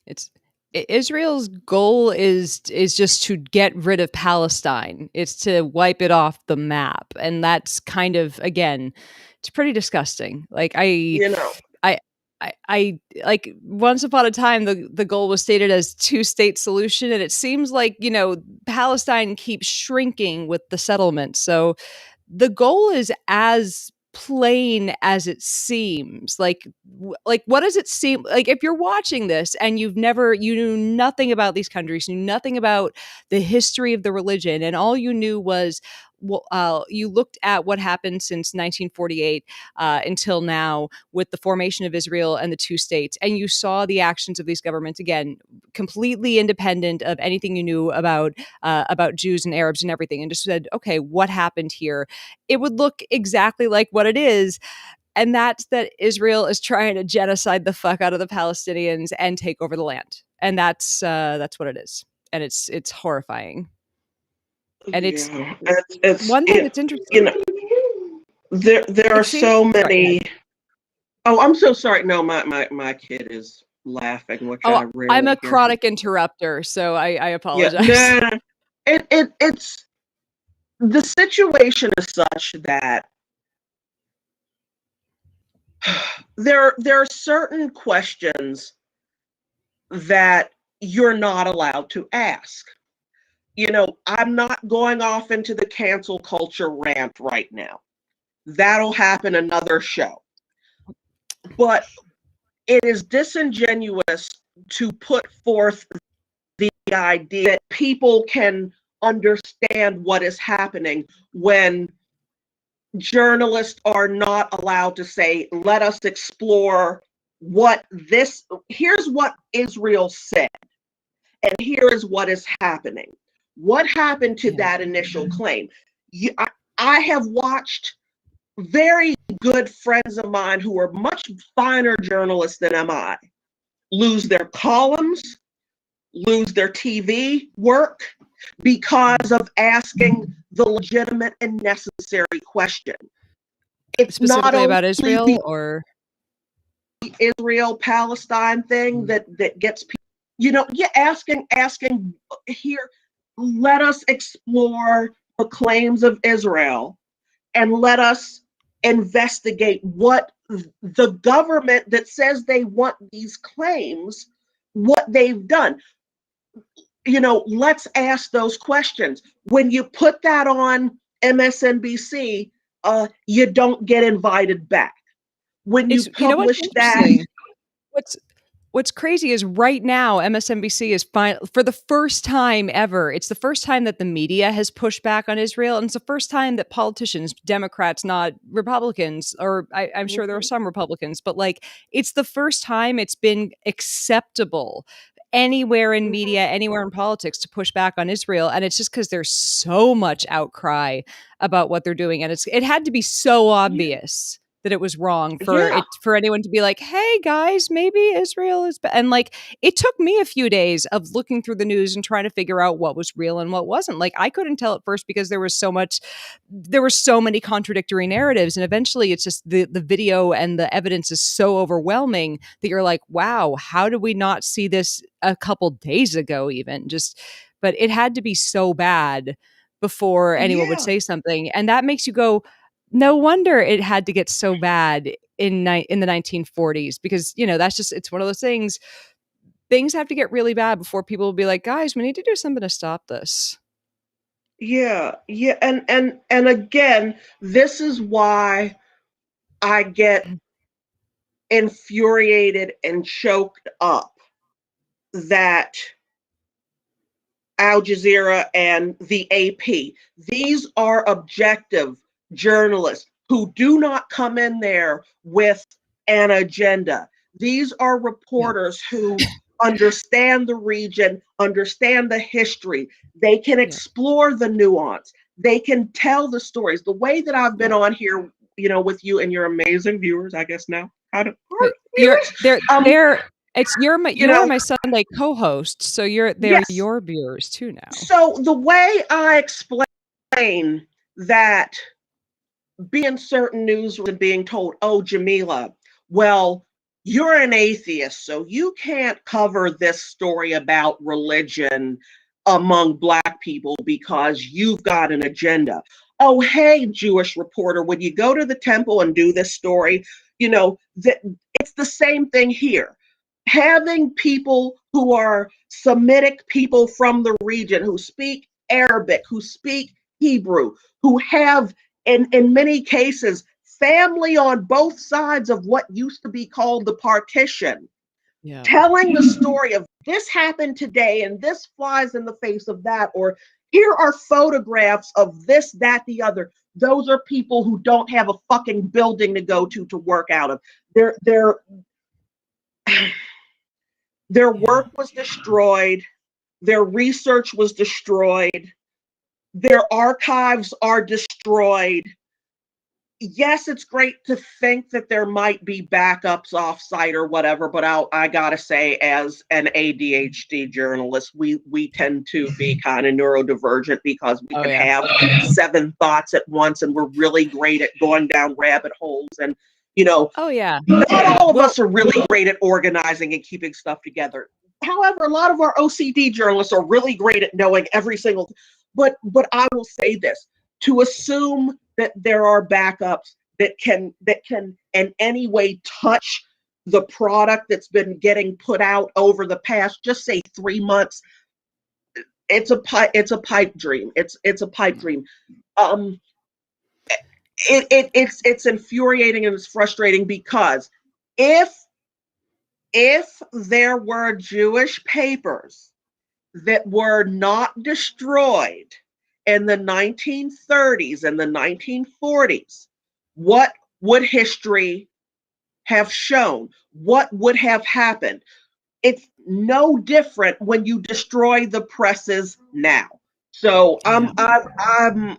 It's Israel's goal is just to get rid of Palestine. It's to wipe it off the map, and that's kind of, again, it's pretty disgusting. Like You know, I like, once upon a time the goal was stated as two-state solution, and it seems like Palestine keeps shrinking with the settlement. So the goal is as plain as it seems. Like what does it seem like if you're watching this and you knew nothing about these countries, knew nothing about the history of the religion, and all you knew was, well, you looked at what happened since 1948 until now with the formation of Israel and the two states, and you saw the actions of these governments, again, completely independent of anything you knew about Jews and Arabs and everything, and just said, okay, what happened here? It would look exactly like what it is. And that's that Israel is trying to genocide the fuck out of the Palestinians and take over the land. And that's what it is. And it's horrifying. And it's yeah, it's one thing it, that's interesting. you know, there are It seems, so sorry, go many. ahead. Oh, I'm so sorry. No, my kid is laughing, which Oh, I I'm a rarely hear. chronic interrupter, so I Yeah, apologize. no, it's the situation is such that there are certain questions that you're not allowed to ask. You know, I'm not going off into the cancel culture rant right now. That'll happen another show. But it is disingenuous to put forth the idea that people can understand what is happening when journalists are not allowed to say, let us explore here's what Israel said, and here is what is happening. What happened to Yeah. that initial claim? I have watched very good friends of mine who are much finer journalists than am I lose their columns, lose their TV work because of asking the legitimate and necessary question. It's not Specifically only about the Israel, or Israel Palestine thing that gets people, asking here, let us explore the claims of Israel and let us investigate what the government that says they want these claims, what they've done. Let's ask those questions. When you put that on MSNBC, you don't get invited back. When you It's you know what's publish that, interesting? What's What's crazy is right now MSNBC is for the first time ever. It's the first time that the media has pushed back on Israel, and it's the first time that politicians, Democrats, not Republicans, or I'm sure there are Mhm. some Republicans, but like it's the first time it's been acceptable anywhere in Mhm. media, anywhere in politics to push back on Israel, and it's just because there's so much outcry about what they're doing, and it had to be so Yeah, obvious that it was wrong yeah, for anyone to be like, "Hey guys, maybe Israel is," and like it took me a few days of looking through the news and trying to figure out what was real and what wasn't. Like I couldn't tell at first because there were so many contradictory narratives, and eventually it's just the video and the evidence is so overwhelming that you're like, "Wow, how did we not see this a couple days ago?" Even just, but it had to be so bad before anyone would yeah, say something, and that makes you go, no wonder it had to get so bad in the 1940s because that's just it's one of those things. Things have to get really bad before people will be like, guys, we need to do something to stop this. yeah, yeah. And again, this is why I get infuriated and choked up that Al Jazeera and the AP, these are objective journalists who do not come in there with an agenda. These are Yeah, reporters who understand the region, understand the history. They can yeah, explore the nuance. They can tell the stories. The way that I've been yeah. on here, with you and your amazing viewers, I guess now. How do our But you're viewers? they're it's You you're know, my Sunday co-host, so they're yes. your viewers too now. So the way I explain that being certain news and being told, oh, Jamila, well, you're an atheist, so you can't cover this story about religion among Black people because you've got an agenda. Oh, hey, Jewish reporter, when you go to the temple and do this story, it's the same thing here. Having people who are Semitic people from the region who speak Arabic, who speak Hebrew, who have in many cases, family on both sides of what used to be called the partition, Yeah, telling the story of this happened today and this flies in the face of that, or here are photographs of this, that, the other. Those are people who don't have a fucking building to go to work out of. Their yeah, work was destroyed. Their research was destroyed. Their archives are destroyed. Yes, it's great to think that there might be backups offsite or whatever, but I gotta say, as an ADHD journalist, we tend to be kind of neurodivergent because we oh can yeah, have seven thoughts at once, and we're really great at going down rabbit holes. And you know, oh yeah. not all of Well, us are really great at organizing and keeping stuff together. However, a lot of our OCD journalists are really great at knowing every single. But I will say this: to assume that there are backups that can in any way touch the product that's been getting put out over the past, just say 3 months, it's a pipe dream. It's a pipe dream. Um, it's infuriating and it's frustrating because if if there were Jewish papers that were not destroyed in the 1930s and the 1940s, what would history have shown? What would have happened? It's no different when you destroy the presses now. So yeah, I'm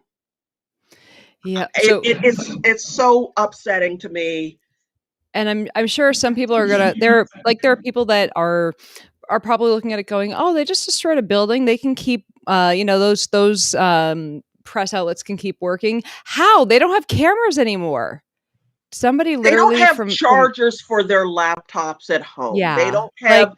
yeah. it, So it, it's so upsetting to me. and I'm sure some people are gonna there are people that are probably looking at it going, oh, they just destroyed a building. They can keep those press outlets can keep working. How? They don't have cameras anymore. Somebody They don't literally have from chargers for their laptops at home. They yeah, don't like have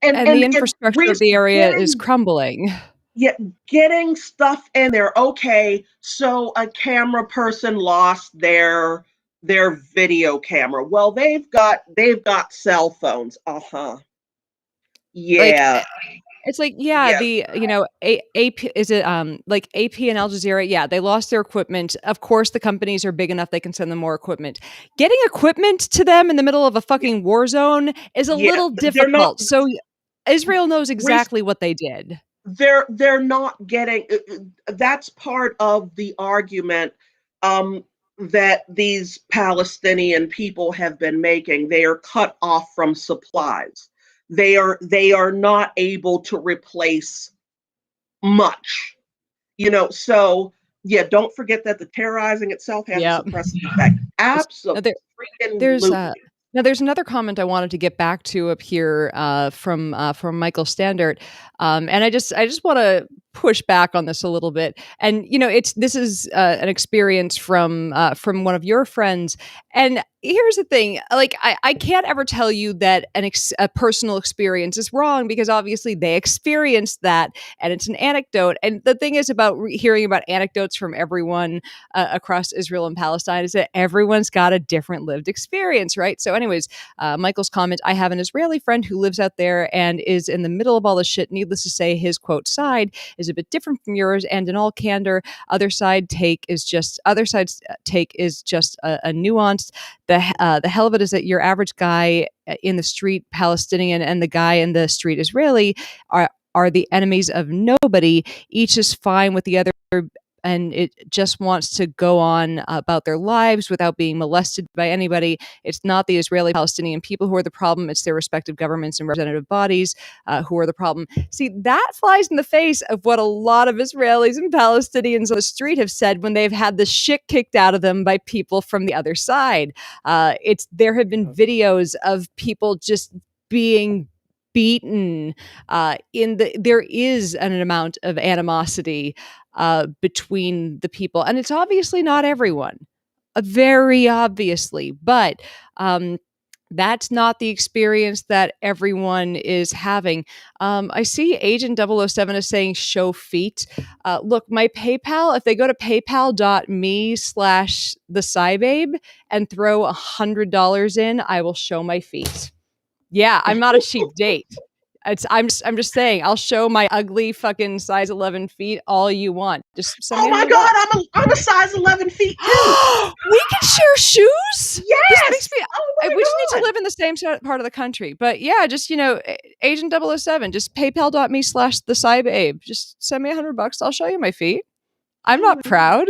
and and the and infrastructure of the area is getting crumbling. yeah, getting stuff in there. Okay, so a camera person lost their video camera. Well, they've got cell phones. Uh-huh. Like Yeah. It's like, yeah, Yes. the AP is it like AP and Al Jazeera, yeah, they lost their equipment. Of course, the companies are big enough they can send them more equipment. Getting equipment to them in the middle of a fucking war zone is a Yeah. little They're not. difficult. So Israel knows exactly what they did. They're not getting. That's part of the argument um, that these Palestinian people have been making. They are cut off from supplies. They are not able to replace much. So yeah, don't forget that the terrorizing itself has a Yeah. suppressive effect. Now Absolutely. there's now there's another comment I wanted to get back to up here from Michael Standard, and I just want to push back on this a little bit. And this is an experience from one of your friends. And here's the thing: like I can't ever tell you that a personal experience is wrong because obviously they experienced that, and it's an anecdote. And the thing is about hearing about anecdotes from everyone across Israel and Palestine is that everyone's got a different lived experience, right? So, anyways, Michael's comment: I have an Israeli friend who lives out there and is in the middle of all this shit. Needless to say, his quote side is a bit different from yours. And in all candor, other side's take is just a nuanced. The hell of it is that your average guy in the street Palestinian and the guy in the street Israeli are the enemies of nobody. Each is fine with the other, and it just wants to go on about their lives without being molested by anybody. It's not the Israeli Palestinian people who are the problem. It's their respective governments and representative bodies who are the problem. See, that flies in the face of what a lot of Israelis and Palestinians on the street have said when they've had the shit kicked out of them by people from the other side. There have been videos of people just being beaten. There is an amount of animosity between the people, and it's obviously not everyone, very obviously, but that's not the experience that everyone is having. I see Agent 007 is saying show feet. Look, my PayPal, if they go to paypal.me/the and throw $100 in, I will show my feet. Yeah, I'm not a cheap date. I'm just saying, I'll show my ugly fucking size 11 feet all you want. Just send Oh me my $100. God, I'm a size 11 feet too. We can share shoes. This makes Yes. me. Oh We just need to my God. live in the same part of the country. But yeah, just Agent 007, just paypal.me/the Just send me $100. I'll show you my feet. I'm Oh not my God. proud,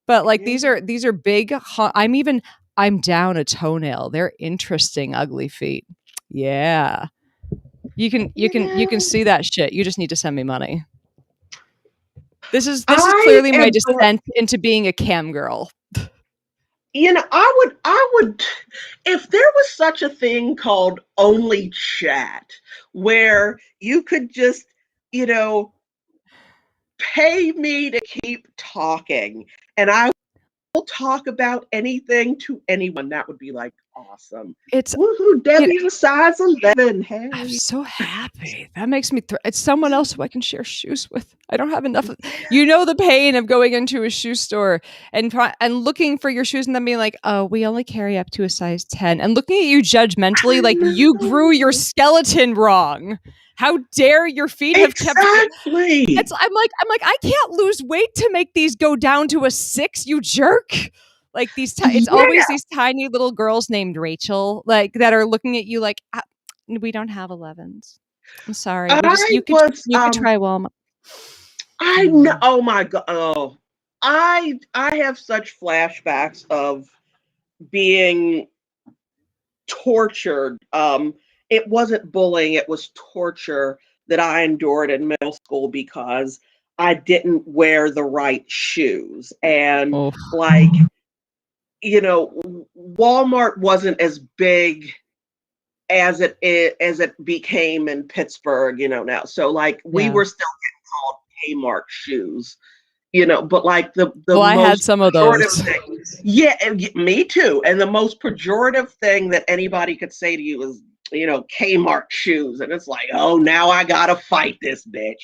but like Yeah. these are big. I'm down a toenail. They're interesting, ugly feet. Yeah. You can Yeah. see that shit. You just need to send me money. This is I clearly my am descent into being a cam girl. I would, if there was such a thing called only chat, where you could just, you know, pay me to keep talking, and I will talk about anything to anyone. That would be like awesome. It's Woohoo, you know, Debbie's a size 11. I'm Hey. so happy. That makes me it's someone else who I can share shoes with. I don't have enough the pain of going into a shoe store and looking for your shoes and then being like, "Oh, we only carry up to a size 10." And looking at you judgmentally I like you grew your know. skeleton wrong. How dare your feet have kept Exactly. I'm like, I can't lose weight to make these go down to a 6, you jerk. Like it's always Yeah. these tiny little girls named Rachel, like that are looking at you like, we don't have 11s. I'm sorry. I was You could try Walmart. I know. Mm. Oh my God. Oh, I have such flashbacks of being tortured. It wasn't bullying, it was torture that I endured in middle school because I didn't wear the right shoes. And Oh, like, Walmart wasn't as big as it became in Pittsburgh, now. So like we yeah. were still getting called Kmart shoes, but like the Well, I had most some of pejorative those. thing. Yeah, me too. And the most pejorative thing that anybody could say to you is, Kmart shoes. And it's like, oh, now I gotta fight this bitch.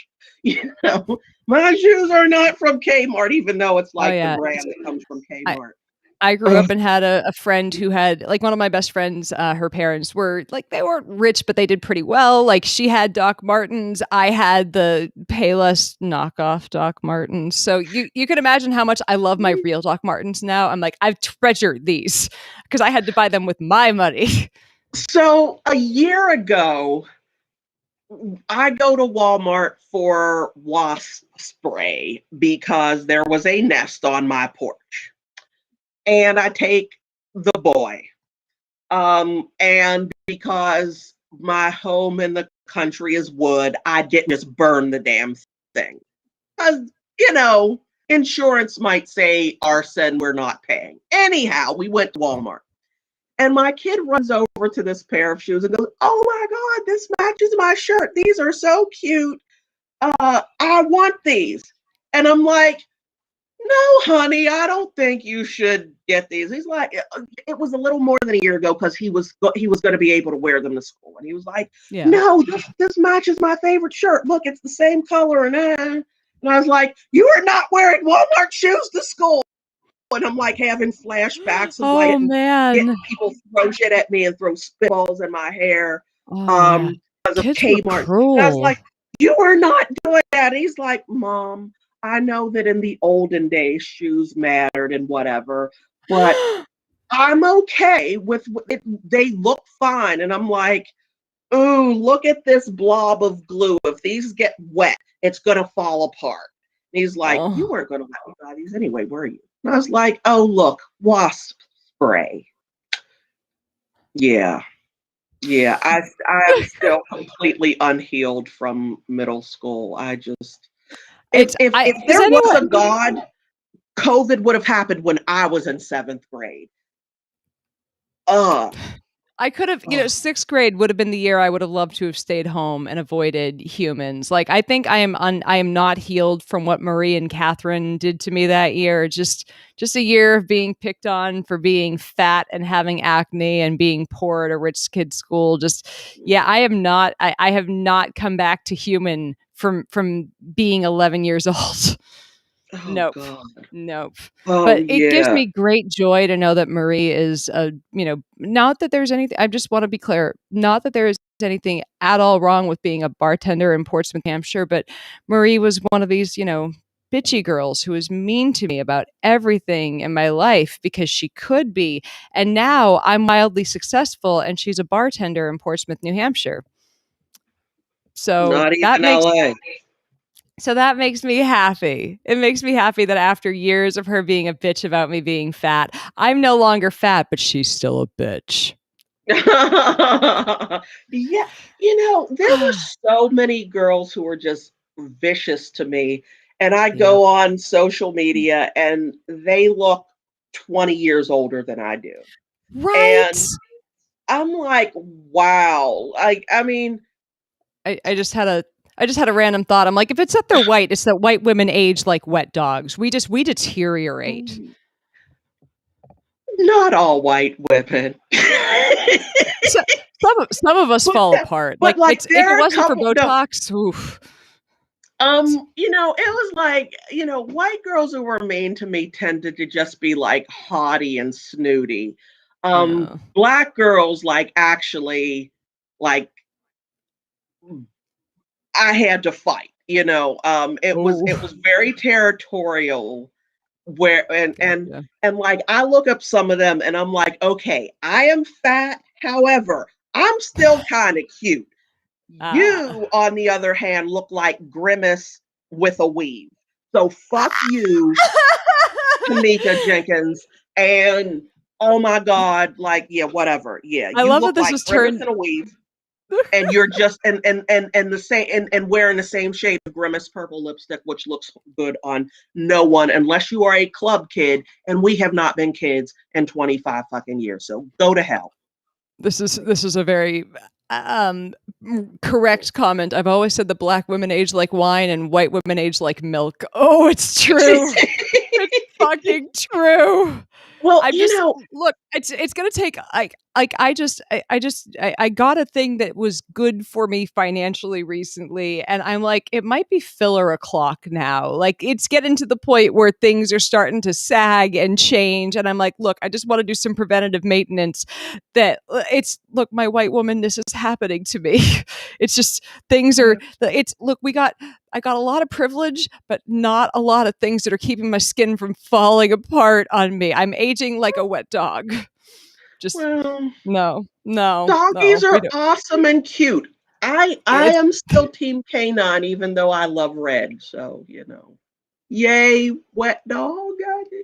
You know, my shoes are not from Kmart, even though it's Oh like the yeah. brand that comes from I, Kmart. I grew Ugh. up and had a friend who had like one of my best friends, her parents were like they weren't rich, but they did pretty well. Like she had Doc Martens, I had the Payless knockoff Doc Martens. So you can imagine how much I love my real Doc Martens now. I'm like, I've treasured these because I had to buy them with my money. So a year ago, I go to Walmart for wasp spray because there was a nest on my porch. And I take the boy. And because my home in the country is wood, I didn't just burn the damn thing. Because, you know, insurance might say arson, we're not paying. Anyhow, we went to Walmart. And my kid runs over to this pair of shoes and goes, "Oh my God, this matches my shirt. These are so cute. I want these." And I'm like, "No, honey, I don't think you should get these." He's like, it was a little more than a year ago because he was going to be able to wear them to school, and he was like, Yeah. "No, this matches my favorite shirt. Look, it's the same color." And I was like, "You are not wearing Walmart shoes to school." And I'm like having flashbacks of like Oh getting man. people throw shit at me and throw spitballs in my hair Oh yeah. because of Kids were Kmart. And I was cruel. like, "You are not doing that." And he's like, "Mom, I know that in the olden days shoes mattered and whatever, but I'm okay with it. They look fine." And I'm like, "Ooh, look at this blob of glue. If these get wet, it's gonna fall apart." And he's like, "You Oh. weren't gonna let me buy these anyway, were you?" And I was like, "Oh, look, wasp spray." Yeah. Yeah, I'm still completely unhealed from middle school. I just It's I if is there was anyone a God, COVID would have happened when I was in 7th grade. Ugh. I could have, Ugh. 6th grade would have been the year I would have loved to have stayed home and avoided humans. Like, I think I am not healed from what Marie and Catherine did to me that year. Just a year of being picked on for being fat and having acne and being poor at a rich kid's school. Just, yeah, I have not come back to human from being 11 years old. Oh Nope. God. Nope. Oh But it gives yeah. me great joy to know that Marie is not that there's anything, I just want to be clear, not that there is anything at all wrong with being a bartender in Portsmouth, Hampshire, but Marie was one of these, bitchy girls who was mean to me about everything in my life because she could be. And now I'm wildly successful and she's a bartender in Portsmouth, New Hampshire. So Not that even makes LA. So that makes me happy. It makes me happy that after years of her being a bitch about me being fat, I'm no longer fat, but she's still a bitch. Yeah, there were so many girls who were just vicious to me. And I Yeah. go on social media and they look 20 years older than I do. Right? And I'm like, wow. Like, I mean, I just had a random thought. I'm like, if it's that they're white, it's that white women age like wet dogs. We deteriorate. mm, not all white women. So, some of us but fall apart. but Like like it's if there it are a wasn't for couple no, Botox, oof. it was like, white girls who were mean to me tended to just be like haughty and snooty. Yeah. Black girls like actually like I had to fight, Oh, it was very territorial where gotcha. and like I look up some of them and I'm like, okay, I am fat, however, I'm still kind of cute. Ah. You, on the other hand, look like Grimace with a weave. So fuck you, Tamika Jenkins. And oh my God, like, yeah, whatever. Yeah, I you love look that this like has Grimace turned in a weave. And you're just and the same and wearing the same shade of Grimace purple lipstick, which looks good on no one unless you are a club kid, and we have not been kids in 25 fucking years. So go to hell. this is a very um correct comment. I've always said that black women age like wine and white women age like milk. Oh, it's true. It's fucking true. Well, I'm just look, it's gonna take I got a thing that was good for me financially recently, and I'm like, it might be filler o'clock now. Like it's getting to the point where things are starting to sag and change, and I'm like, look, I just want to do some preventative maintenance. That it's look, my white woman, this is happening to me. It's just things are. It's look, I got a lot of privilege, but not a lot of things that are keeping my skin from falling apart on me. I'm aging like a wet dog. Just well, no, doggies we are don't. awesome and cute. I It's am still team canine, even though I love red. So yay, wet dog.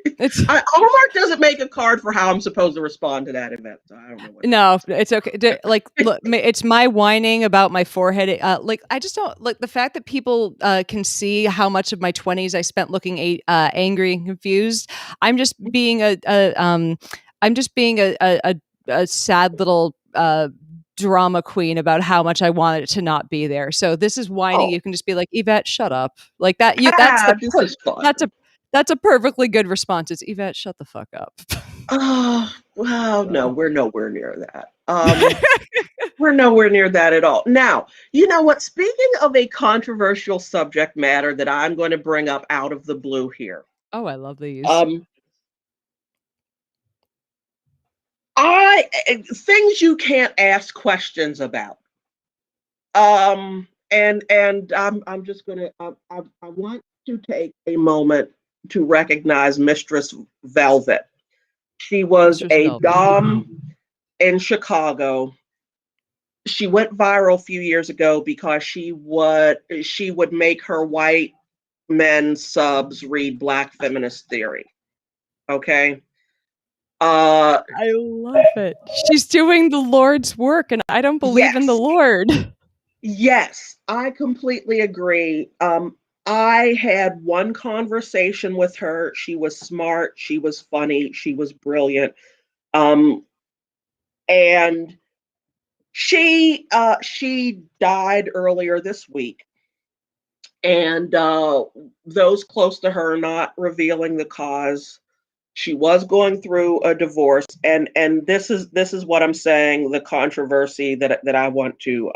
it's Hallmark doesn't make a card for how I'm supposed to respond to that event, so I don't know what to no, it's okay. Like, look, it's my whining about my forehead. Like, I just don't like the fact that people can see how much of my 20s I spent looking angry and confused. I'm just being I'm just being a sad little drama queen about how much I wanted it to not be there. So this is whining. Oh, You can just be like, Yvette, shut up. Like that. That's this is fun. that's a perfectly good response. It's Yvette, shut the fuck up. Oh, well, no, So. we're nowhere near that. We're nowhere near that at all. Now, you know what? Speaking of a controversial subject matter that I'm going to bring up out of the blue here, Oh, I love these. um, I things you can't ask questions about. And I'm just gonna I want to take a moment to recognize Mistress Velvet. She was Mistress a Velvet. dom in Chicago. She went viral a few years ago because she would make her white men subs read Black feminist theory. Okay. Uh I love it. She's doing the Lord's work, and I don't believe in the yes, Lord. yes, I completely agree. I had one conversation with her. She was smart, she was funny, she was brilliant. Um, and she died earlier this week, and those close to her not revealing the cause. She was going through a divorce, and this is what I'm saying. The controversy that I want to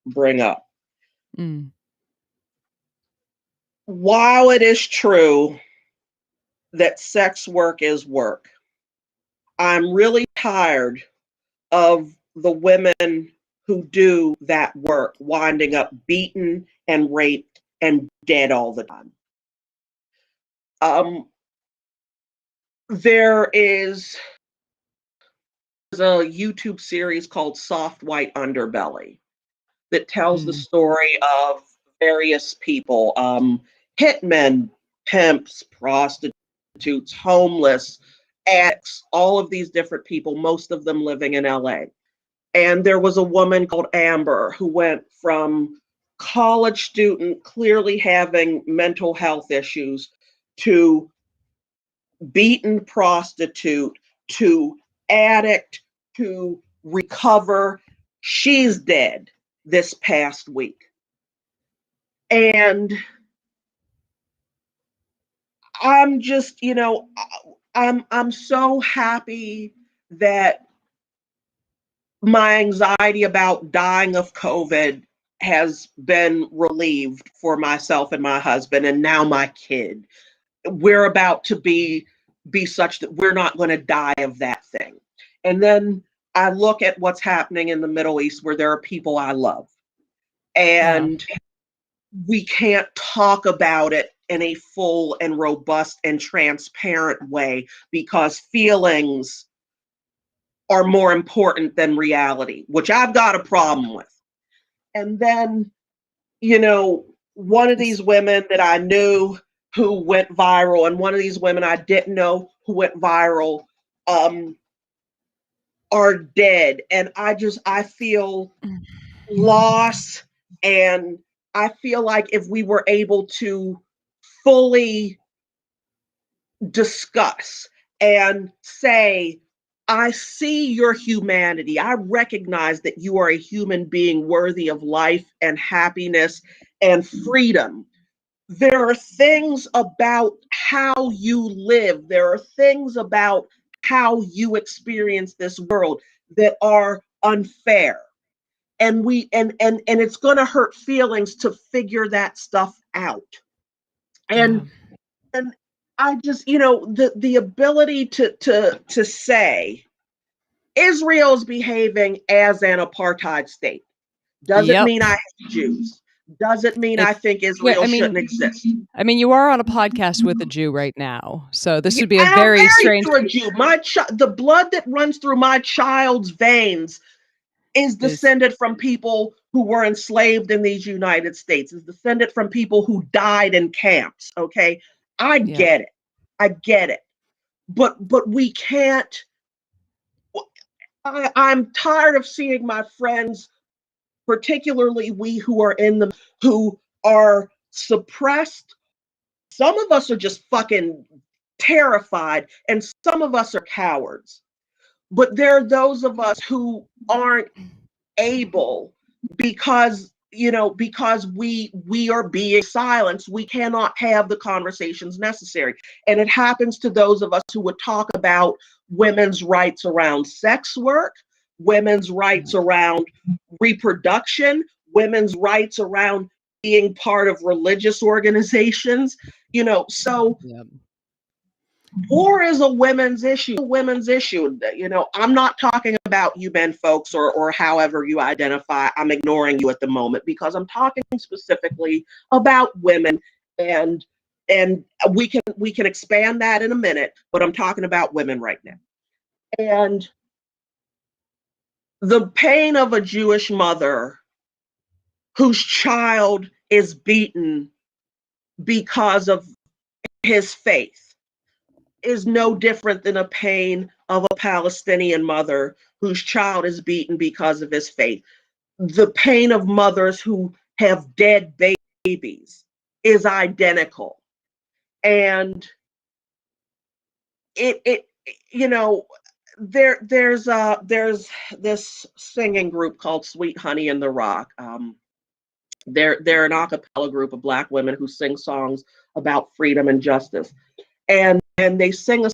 bring up. Mm, While it is true that sex work is work, I'm really tired of the women who do that work winding up beaten and raped and dead all the time. Um, there is a YouTube series called Soft White Underbelly that tells the mm, story of various people, hitmen, pimps, prostitutes, homeless, addicts, all of these different people, most of them living in LA. And there was a woman called Amber who went from college student clearly having mental health issues to beaten prostitute to addict to recover. She's dead this past week. And I'm just, I'm so happy that my anxiety about dying of COVID has been relieved for myself and my husband and now my kid. We're about to be such that we're not going to die of that thing. And then I look at what's happening in the Middle East where there are people I love, yeah. and we can't talk about it in a full and robust and transparent way because feelings are more important than reality, which I've got a problem with. And then, one of It's these women that I knew who went viral, and one of these women I didn't know who went viral, um, are dead. And I feel loss. And I feel like if we were able to fully discuss and say, I see your humanity. I recognize that you are a human being worthy of life and happiness and freedom. there are things about how you live, there are things about how you experience this world that are unfair. And it's going to hurt feelings to figure that stuff out. Yeah. And I just, the ability to say Israel's behaving as an apartheid state doesn't Yep. mean I hate Jews. Doesn't mean I It's think yeah, Israel shouldn't exist. you are on a podcast with a Jew right now, so this Yeah, would be a I'm very married strange to a Jew. The blood that runs through my child's veins is is descended from people who were enslaved in these United States, is descended from people who died in camps. Okay. I yeah. get it. I get it. But we can't. I'm tired of seeing my friends, particularly we who are in them, who are suppressed. Some of us are just fucking terrified, and some of us are cowards. But there are those of us who aren't able, because because we are being silenced, we cannot have the conversations necessary. And it happens to those of us who would talk about women's rights around sex work, women's rights around reproduction, women's rights around being part of religious organizations. So Yeah. war is a women's issue. Women's issue. I'm not talking about you men folks, or however you identify. I'm ignoring you at the moment because I'm talking specifically about women, and we can expand that in a minute, but I'm talking about women right now. And the pain of a Jewish mother whose child is beaten because of his faith is no different than a pain of a Palestinian mother whose child is beaten because of his faith. The pain of mothers who have dead babies is identical. And it there's this singing group called Sweet Honey in the Rock. They're an a cappella group of Black women who sing songs about freedom and justice. And they sing a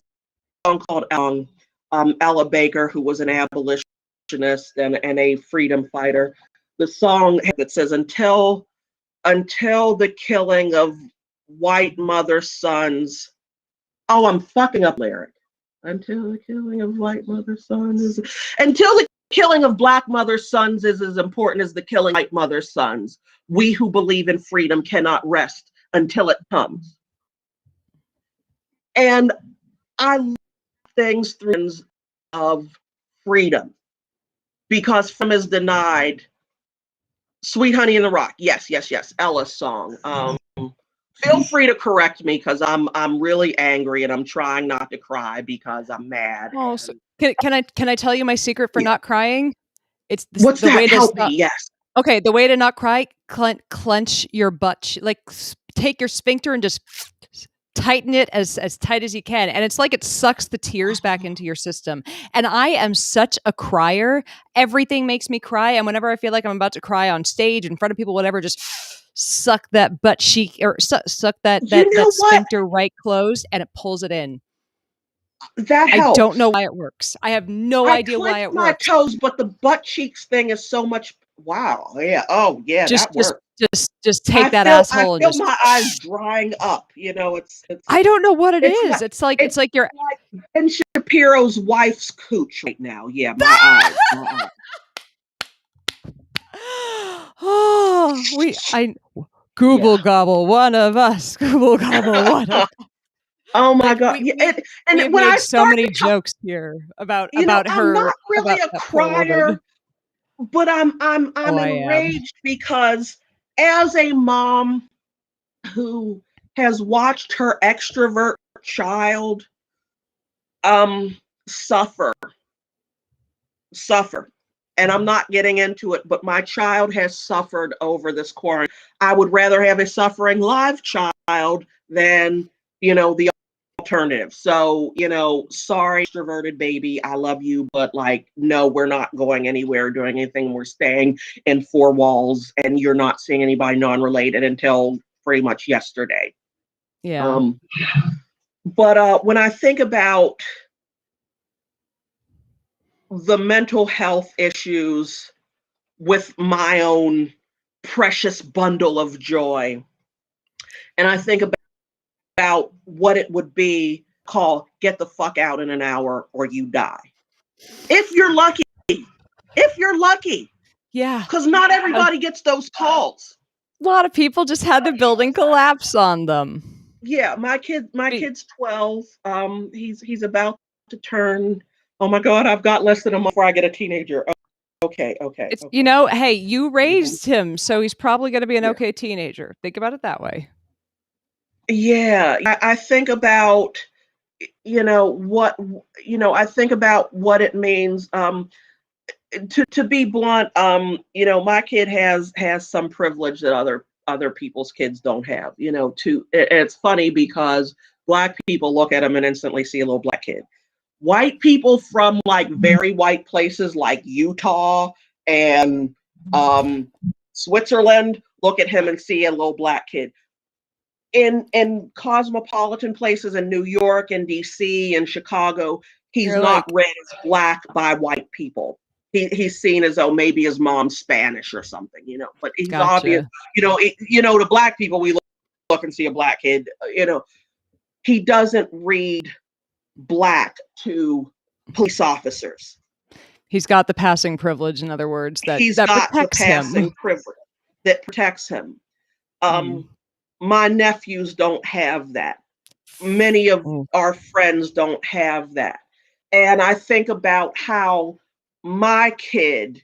song called Ella Baker, who was an abolitionist and a freedom fighter. The song that says, until the killing of white mother sons. Oh, I'm fucking up lyric. Until the killing of white mother sons is until the killing of black mother sons is as important as the killing of white mother sons. We who believe in freedom cannot rest until it comes. And I love things through of freedom, because freedom is denied. Sweet Honey in the Rock. Yes, yes, yes. Ella's song. Feel free to correct me because I'm really angry and I'm trying not to cry because I'm mad. Oh, so can I tell you my secret for Yeah. not crying? It's What's the that? way to Help stop. me. Yes. Okay, the way to not cry, clench your butt, take your sphincter and just tighten it as tight as you can, and it's like it sucks the tears back into your system. And I am such a crier. Everything makes me cry, and whenever I feel like I'm about to cry on stage in front of people, whatever, just suck that butt cheek, or suck You that know what? sphincter right closed, and it pulls it in. That I don't know helps. why it works. I have no I idea why clench it my works. toes, but the butt cheeks thing is so much. Wow. Yeah. Oh, yeah. Just That just works. just I take that feel I asshole and feel just my eyes drying up. I don't know what it It's is. like It's it's like you're like Ben Shapiro's wife's cooch right now. Yeah, my eyes. My eyes. oh, I Yeah. Google gobble one of us. Google gobble one of Oh my like God. Yeah. we And have when I made so start many to talk, jokes here about I'm her not really about a that poor woman. crier, but Oh, I'm I am. enraged because as a mom who has watched her extrovert child um suffer suffer, and I'm not getting into it, but my child has suffered over this quarantine. I would rather have a suffering live child than the alternative. So, sorry, extroverted baby, I love you, but like, no, we're not going anywhere, doing anything. We're staying in four walls, and you're not seeing anybody non-related until pretty much yesterday. Yeah. Um, but when I think about the mental health issues with my own precious bundle of joy, and I think about what it would be called get the fuck out in an hour or you die. If you're lucky, if you're lucky, Yeah. because not A everybody gets those calls. lot of people just had the building collapse on them. Yeah, my Be kid's 12. He's about to turn. Oh my God, I've got less than a month before I get a teenager. Okay, okay, it's okay. hey, you Mhm. raised him, so he's probably gonna be an Yeah, okay teenager. Think about it that way. yeah. I think about what I think about what it means. To be blunt, my kid has some privilege that other people's kids don't have. It's funny because black people look at him and instantly see a little black kid. White people from like very white places like Utah and Switzerland look at him and see a little black kid. In cosmopolitan places in New York and DC and Chicago, he's You're not like, read as black by white people. He's seen as though maybe his mom's Spanish or something, but he's obvious, "Gotcha." to black people, we look and see a black kid, he doesn't read black to police officers. He's got the passing privilege, in other words, that He's got the protects him. passing privilege that protects him. Mm. Um, my nephews don't have that. Many of Oh, our friends don't have that. And I think about how my kid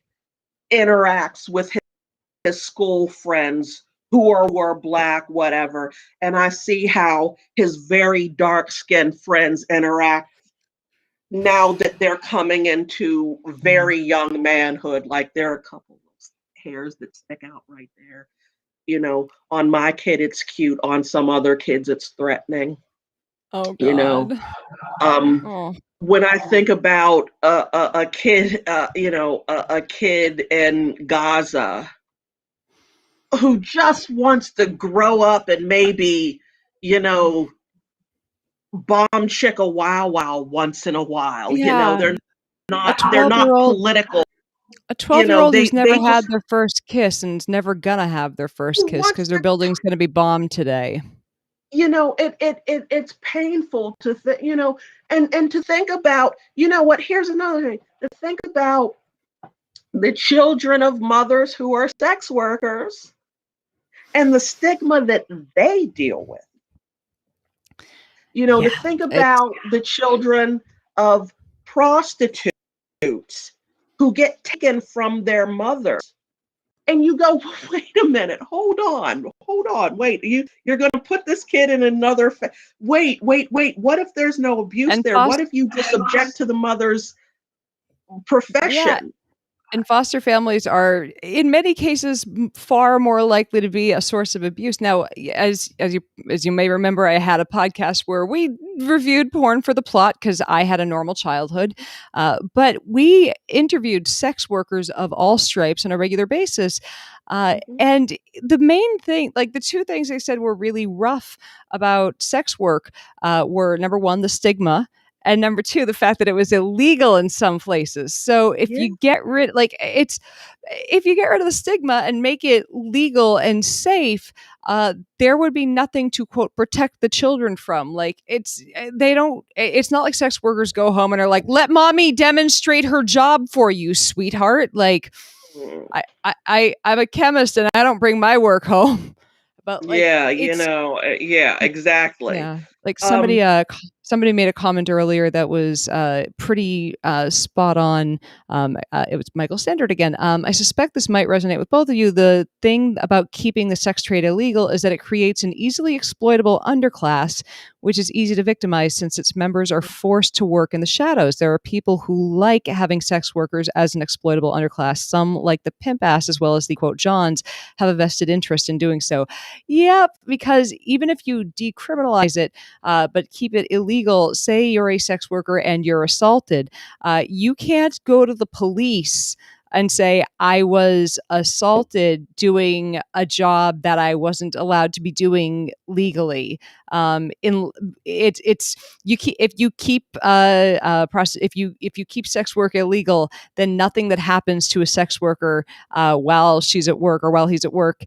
interacts with his school friends who are black, whatever. And I see how his very dark skinned friends interact now that they're coming into mm. very young manhood. Like there are a couple of hairs that stick out right there. On my kid, it's cute. On some other kids, it's threatening. Oh You know, god. um, Oh. when I think about a kid, a kid in Gaza who just wants to grow up and maybe, you know, bomb chicka wow wow once in a while. Yeah, They're a not 12-year-old political. a 12-year-old who's never They just had their first kiss and's never gonna have their first kiss wants because their to. building's gonna be bombed today. It's painful to think, and to think about, what, here's another thing, to think about the children of mothers who are sex workers and the stigma that they deal with. To Yeah, think it's about the children of prostitutes who get taken from their mothers. And you go, wait a minute, hold on, wait. You're going to put this kid in another. Wait. What if there's no abuse and there? fos What if you just object to the mother's yeah, profession? and foster families are, in many cases, far more likely to be a source of abuse. Now, as you may remember, I had a podcast where we reviewed porn for the plot because I had a normal childhood, but we interviewed sex workers of all stripes on a regular basis. Mhm. And the main thing, like the two things they said were really rough about sex work, were number one, the stigma, and number two, the fact that it was illegal in some places. So if Yeah. you get rid, like it's, if you get rid of the stigma and make it legal and safe, there would be nothing to quote protect the children from. Like they don't. It's not like sex workers go home and are like, "Let mommy demonstrate her job for you, sweetheart." Like Mm. I'm a chemist and I don't bring my work home, but like Yeah, it's yeah, exactly. yeah, like Um, somebody made a comment earlier that was pretty spot on. It was Michael Standard again. I suspect this might resonate with both of you. The thing about keeping the sex trade illegal is that it creates an easily exploitable underclass, which is easy to victimize since its members are forced to work in the shadows. There are people who like having sex workers as an exploitable underclass. Some, like the pimp ass as well as the quote Johns, have a vested interest in doing so. Yep, because even if you decriminalize it, but keep it illegal, say you're a sex worker and you're assaulted, you can't go to the police and say I was assaulted doing a job that I wasn't allowed to be doing legally. In it's you keep if you keep if you keep sex work illegal, then nothing that happens to a sex worker while she's at work or while he's at work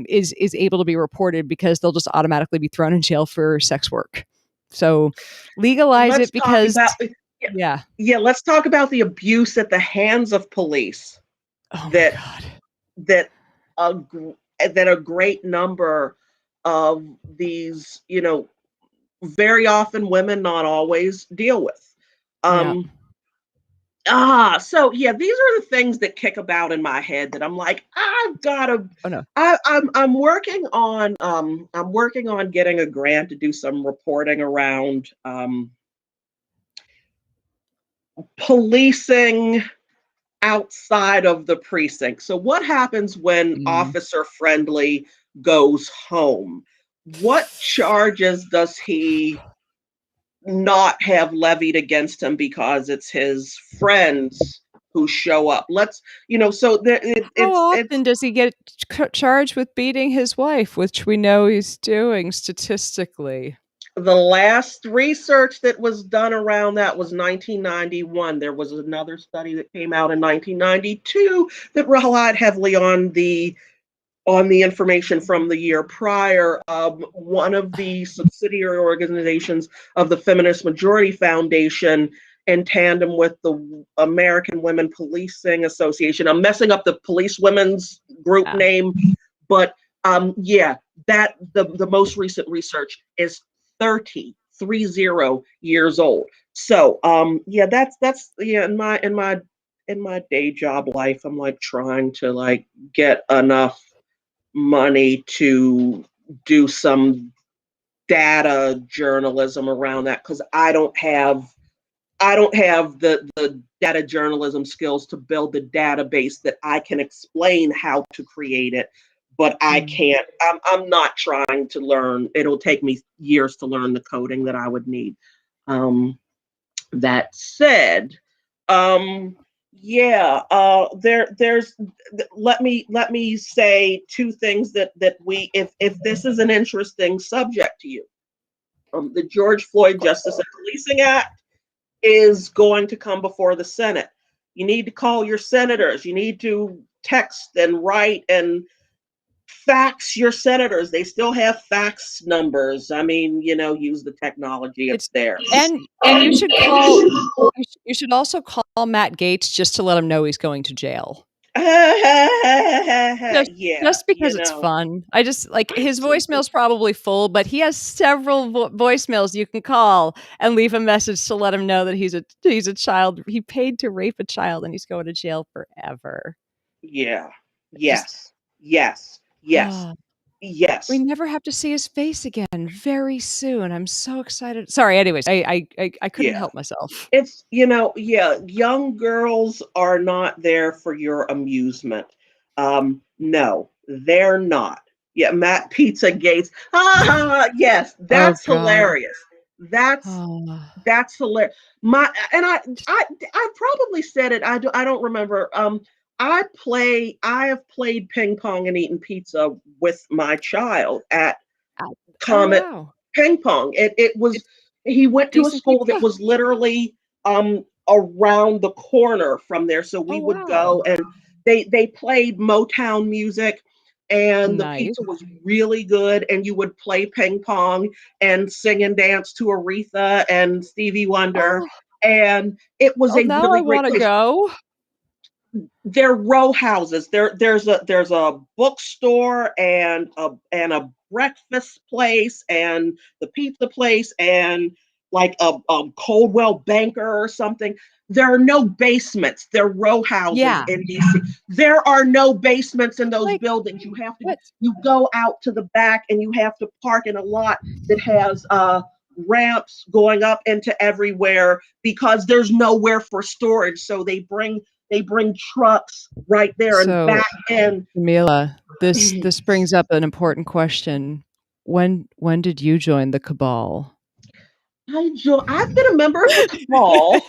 is able to be reported because they'll just automatically be thrown in jail for sex work. So legalize Let's it talk because about yeah, yeah. yeah, let's talk about the abuse at the hands of police Oh my that god. that a that a great number of these, very often women, not always, deal with. Yeah. Um, so yeah, these are the things that kick about in my head that I'm like, I've got to. Oh no. I'm working on getting a grant to do some reporting around policing outside of the precinct. So what happens when Mm. Officer Friendly goes home? What charges does he not have levied against him because it's his friends who show up? So there, How it's often does he get charged with beating his wife, which we know he's doing statistically? the last research that was done around that was 1991. There was another study that came out in 1992 that relied heavily on the information from the year prior. One of the subsidiary organizations of the Feminist Majority Foundation, in tandem with the American Women Policing Association. I'm messing up the police women's group Yeah. name, but yeah, that the most recent research is 30 years old. So yeah, that's yeah, in my day job life, I'm like trying to like get enough money to do some data journalism around that because I don't have the data journalism skills to build the database that I can explain how to create it, but I Mm. can't. I'm not trying to learn. It'll take me years to learn the coding that I would need. Um, that said, um, yeah, there's let me say two things that we if this is an interesting subject to you. The George Floyd Justice and Policing Act is going to come before the Senate. You need to call your senators. You need to text and write and fax your senators. They still have fax numbers. I mean, use the technology. It's It's there. and you should call you should also call Matt Gaetz just to let him know he's going to jail. Just Yeah, just because it's fun. I just like his voicemail's probably full, but he has several voicemails you can call and leave a message to let him know that he's a child. He paid to rape a child and he's going to jail forever. yeah, Just yes, yes, yes, ah, we yes. never have to see his face again very soon. I'm so excited. Sorry, anyways, I couldn't Yeah. help myself. Yeah, young girls are not there for your amusement. No, they're not. Yeah, Matt Pizza Gates. Yes, Oh that's god. hilarious. That's Oh. that's hilarious. I probably said it. I don't remember. I have played ping pong and eaten pizza with my child at Oh, Comet wow. Ping Pong. It was It's he went to a decent school that pizza? was literally around the corner from there. So Oh, we would wow. go and they played Motown music and the Nice. pizza was really good and you would play ping pong and sing and dance to Aretha and Stevie Wonder Oh, and it was oh, a now I really great wanna place. go. They're row houses. There's a bookstore and a breakfast place and the pizza place and like a Coldwell Banker or something. There are no basements. They're row houses Yeah. in DC. There are no basements in those Like, buildings. You have to what? you go out to the back and you have to park in a lot that has ramps going up into everywhere because there's nowhere for storage. So they bring trucks right there and So, back in. Jamila, this brings up an important question. When did you join the cabal? I've been a member of the cabal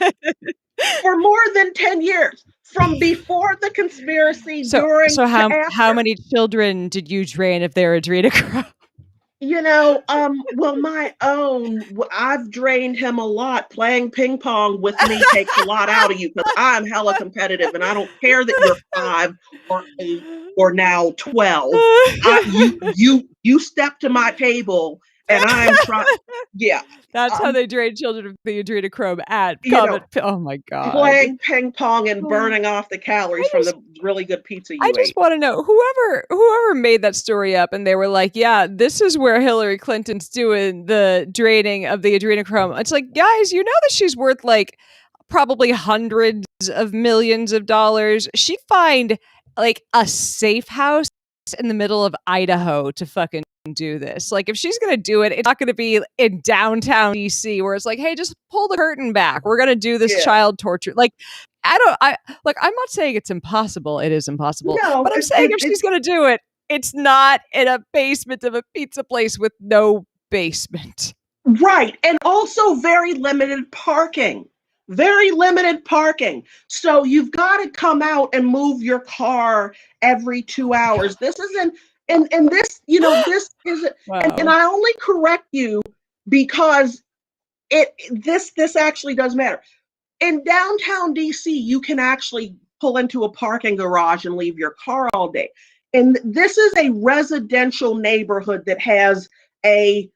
for more than 10 years, from before the conspiracy, So during so to how after. many children did you drain of their adrenochrome? Well, my own, I've drained him a lot. Playing ping pong with me takes a lot out of you because I'm hella competitive and I don't care that you're 5 or 8 or now 12. You step to my table and I'm trying, yeah, That's how um, they drain children of the adrenochrome at you know, Comet. Oh my god. playing ping pong and burning off the I calories from just the really good pizza I you just ate. want to know whoever made that story up and they were like, yeah, this is where Hillary Clinton's doing the draining of the adrenochrome. It's like, guys, you know that she's worth like probably hundreds of millions of dollars. She'd find like a safe house in the middle of Idaho to fucking do this. Like if she's going to do it, it's not going to be in downtown DC where it's like, hey, just pull the curtain back. We're going to do this Yeah. child torture. Like I like I'm not saying it's impossible. It is impossible. No, But I'm saying if she's going to do it, it's not in a basement of a pizza place with no basement. right. And also very limited parking. Very limited parking. So you've got to come out and move your car every Oh two my hours. god. This isn't, and this, this is, and Wow. I only correct you because this actually does matter. In downtown DC, you can actually pull into a parking garage and leave your car all day. And this is a residential neighborhood that has a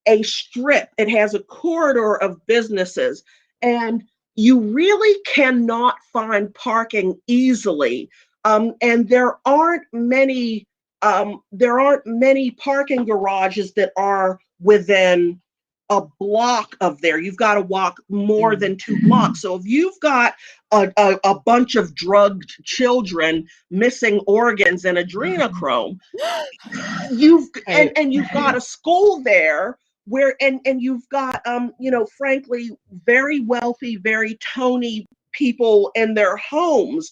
a strip. It has a corridor of businesses, and you really cannot find parking easily. And there aren't many parking garages that are within a block of there. You've got to walk more Mm. than 2 blocks. So if you've got a bunch of drugged children missing organs and adrenochrome, Right. you've got a school there where and you've got frankly very wealthy, very tony people in their homes.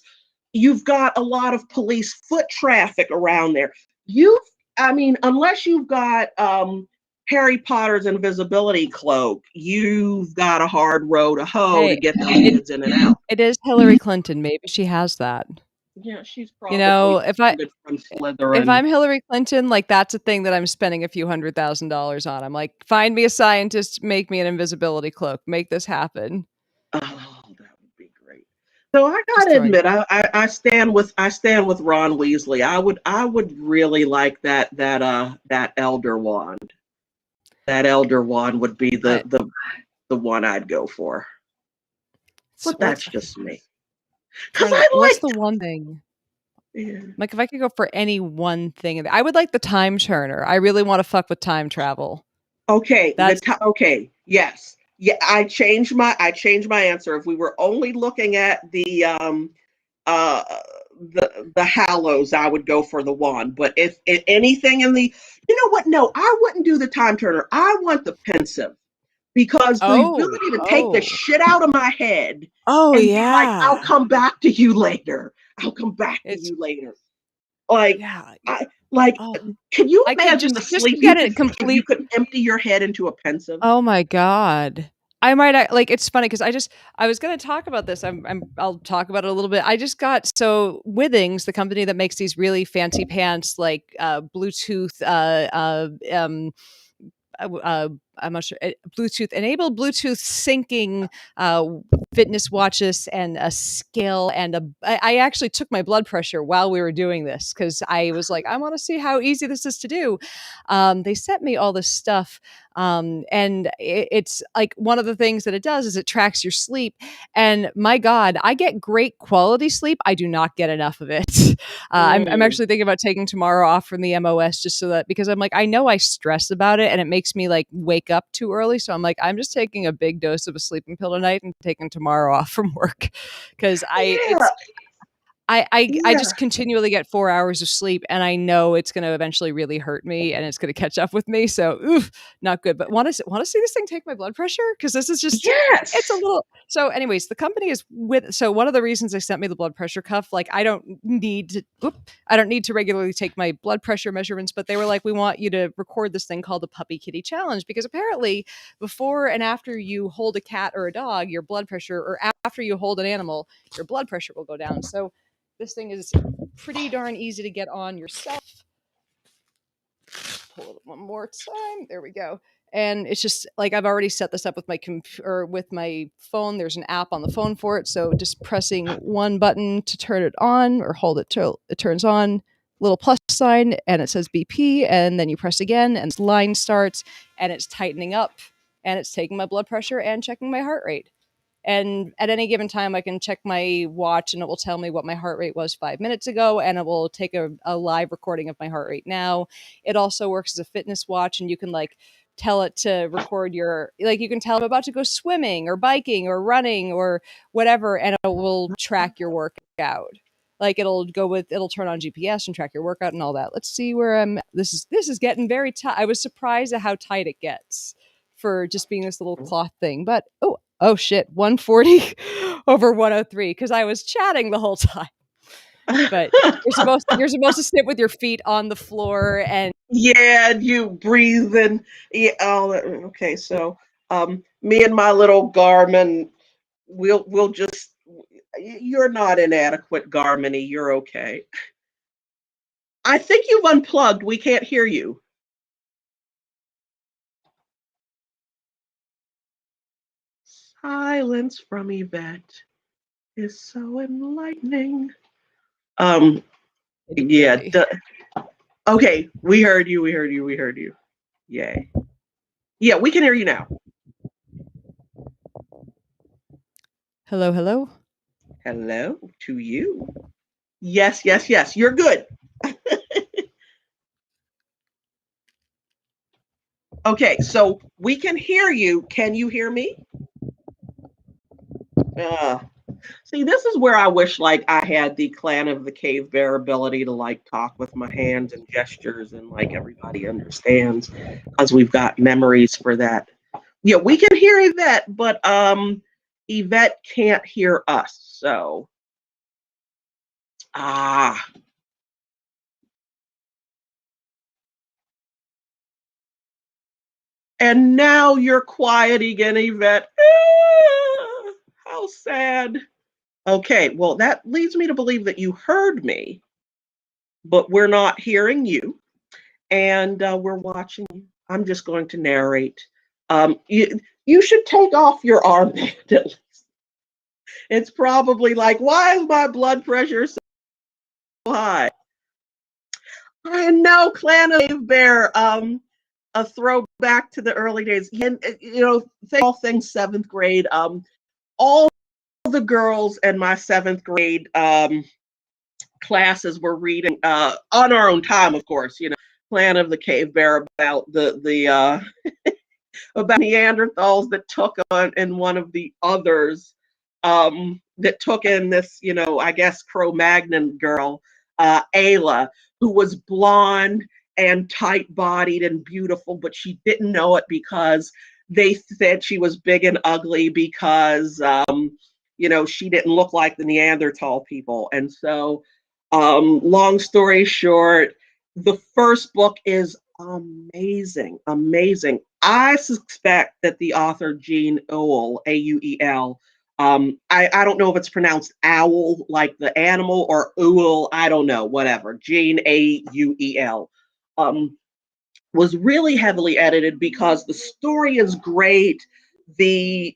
You've got a lot of police foot traffic around there. You've I mean, unless you've got Harry Potter's invisibility cloak, you've got a hard row to hoe to Hey, get those it kids in and out. it is Hillary Clinton. Maybe she has that. Yeah, she's You know, probably descended from if Slytherin. I'm Hillary Clinton, like that's a thing that I'm spending a few $100,000 on. I'm like, find me a scientist, make me an invisibility cloak, make this happen. Oh, that would be great. So I Just gotta throwing. admit, I stand with Ron Weasley. I would really like that elder wand. That elder wand would be I, the one I'd go for. But what's that's just me. Cause trying to. I What's like the one thing? yeah. Like if I could go for any one thing, I would like the time turner. I really want to fuck with time travel. Okay, That's okay, yes. Yeah, I changed my answer. If we were only looking at uh the Hallows, I would go for the wand. But if anything in the, you know what? No, I wouldn't do the time turner. I want the pensive because the oh ability to take the oh shit out of my head oh and be like, I'll yeah. come back to you later. I'll come back to It's you later. Like yeah. I like. Oh, Can you I could imagine just the just to sleep you get could it take if you complete. could empty your head into a pensive? Oh my god. I might like it's funny because I was going to talk about this. I'll talk about it a little bit. I just got so Withings, the company that makes these really fancy pants like Bluetooth I'm not sure Bluetooth enabled Bluetooth syncing uh, fitness watches and a scale and I actually took my blood pressure while we were doing this because I was like I want to see how easy this is to do. They sent me all this stuff and it's like one of the things that it does is it tracks your sleep and my god I get great quality sleep. I do not get enough of it. I'm Mm. actually thinking about taking tomorrow off from the MOS just so that because I'm like I know I stress about it and it makes me like wake up too early. So I'm like I'm just taking a big dose of a sleeping pill tonight and taking tomorrow off from work because I Yeah, it's I Yeah. just continually get 4 hours of sleep, and I know it's gonna eventually really hurt me, and it's gonna catch up with me, so, oof, not good, but wanna see this thing take my blood pressure? Because this is just it's a Yes. little so anyways, the company is with so one of the reasons they sent me the blood pressure cuff, like, I don't need to regularly take my blood pressure measurements, but they were like, "We want you to record this thing called the Puppy Kitty Challenge," because apparently before and after you hold a cat or a dog, your blood pressure or after you hold an animal, your blood pressure will go down, so this thing is pretty darn easy to get on yourself. Pull it one more time. There we go. And it's just like I've already set this up with my computer with my phone. There's an app on the phone for it, so just pressing one button to turn it on or hold it till it turns on. Little plus sign, and it says BP, and then you press again, and this line starts, and it's tightening up, and it's taking my blood pressure and checking my heart rate. And at any given time, I can check my watch and it will tell me what my heart rate was 5 minutes ago. And it will take a live recording of my heart rate now. It also works as a fitness watch, and you can like tell it to record your, like, you can tell I'm about to go swimming or biking or running or whatever, and it will track your workout. Like it'll turn on GPS and track your workout and all that. Let's see where I'm. This is getting very tight. I was surprised at how tight it gets for just being this little cloth thing. But oh shit, 140 over 103 because I was chatting the whole time. But you're supposed to sit with your feet on the floor and Yeah, you breathe and yeah, okay. So, me and my little Garmin, we'll just. You're not inadequate, Garminy. You're okay. I think you've unplugged. We can't hear you. Silence from Yvette is so enlightening. Um, itty yeah. bitty. Okay, we heard you. We heard you. We heard you. Yay. Yeah, we can hear you now. Hello, hello. Hello to you. Yes, yes, yes. You're good. Okay, so we can hear you. Can you hear me? Uh, See, this is where I wish like I had the clan of the cave bear ability to like talk with my hands and gestures and like everybody understands because we've got memories for that. Yeah, we can hear Yvette, but Yvette can't hear us. So ah, and now you're quiet again, Yvette. Ah, how sad. Okay, well that leads me to believe that you heard me, but we're not hearing you. And we're watching. I'm just going to narrate. You should take off your armband at least. It's probably like, why is my blood pressure so high? I know, Clan of Bear. A throwback to the early days. And all things seventh grade. All the girls in my seventh grade classes were reading on our own time, of course. Clan of the Cave Bear about the about Neanderthals that took on in one of the others that took in this, I guess Cro-Magnon girl, Ayla, who was blonde and tight-bodied and beautiful, but she didn't know it because they said she was big and ugly because she didn't look like the Neanderthal people. And so, long story short, the first book is amazing, amazing. I suspect that the author Jean Auel, Auel, I don't know if it's pronounced owl like the animal or Uel, I don't know, whatever. Jean Auel was really heavily edited because the story is great. The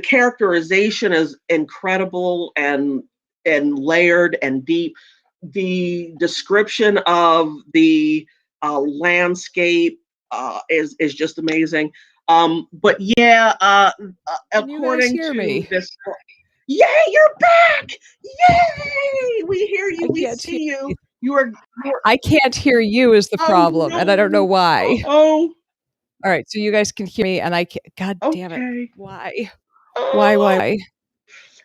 characterization is incredible and layered and deep. The description of the landscape is just amazing. But yeah, Can you guys according hear to me? this, yay, you're back! Yay, we hear I you, we can't hear see you. you. You're I can't hear you is the oh problem, and I don't know no, why. oh, All right, so you guys can hear me, and I can't. God damn it! okay. Why? Why? Uh, Why?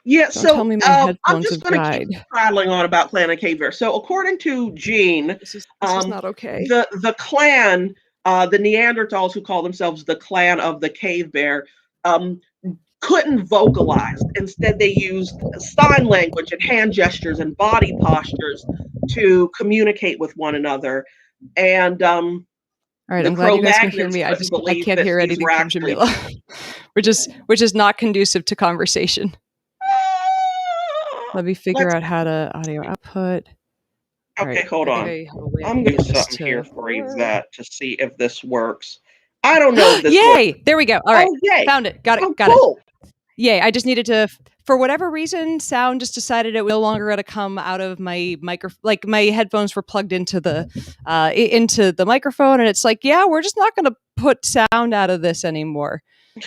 Yeah, Don't tell so me my I'm headphones just have going to keep died. prattling on about Clan of Cave Bear. So according to Gene, This is not okay. the clan, the Neanderthals who call themselves the Clan of the Cave Bear, um, couldn't vocalize. Instead, they used sign language and hand gestures and body postures to communicate with one another. And All right, the I'm glad Cro you guys can hear Magnons me. couldn't I believe can't that hear these were anything from actually Jamila, which is not conducive to conversation. Let me figure Let's out how to audio see. output. All Okay, right, hold I think on. I have a way I I'm can gonna do get this something here to for work. Yvette to see if this works. I don't know if this works. Yay! There we go. All right, Oh, yay. found it. Got it. Oh, Got it. cool. Yay! I just needed to, for whatever reason, sound just decided it was no longer going to come out of my micro. Like my headphones were plugged into the microphone, and it's like, yeah, we're just not going to put sound out of this anymore.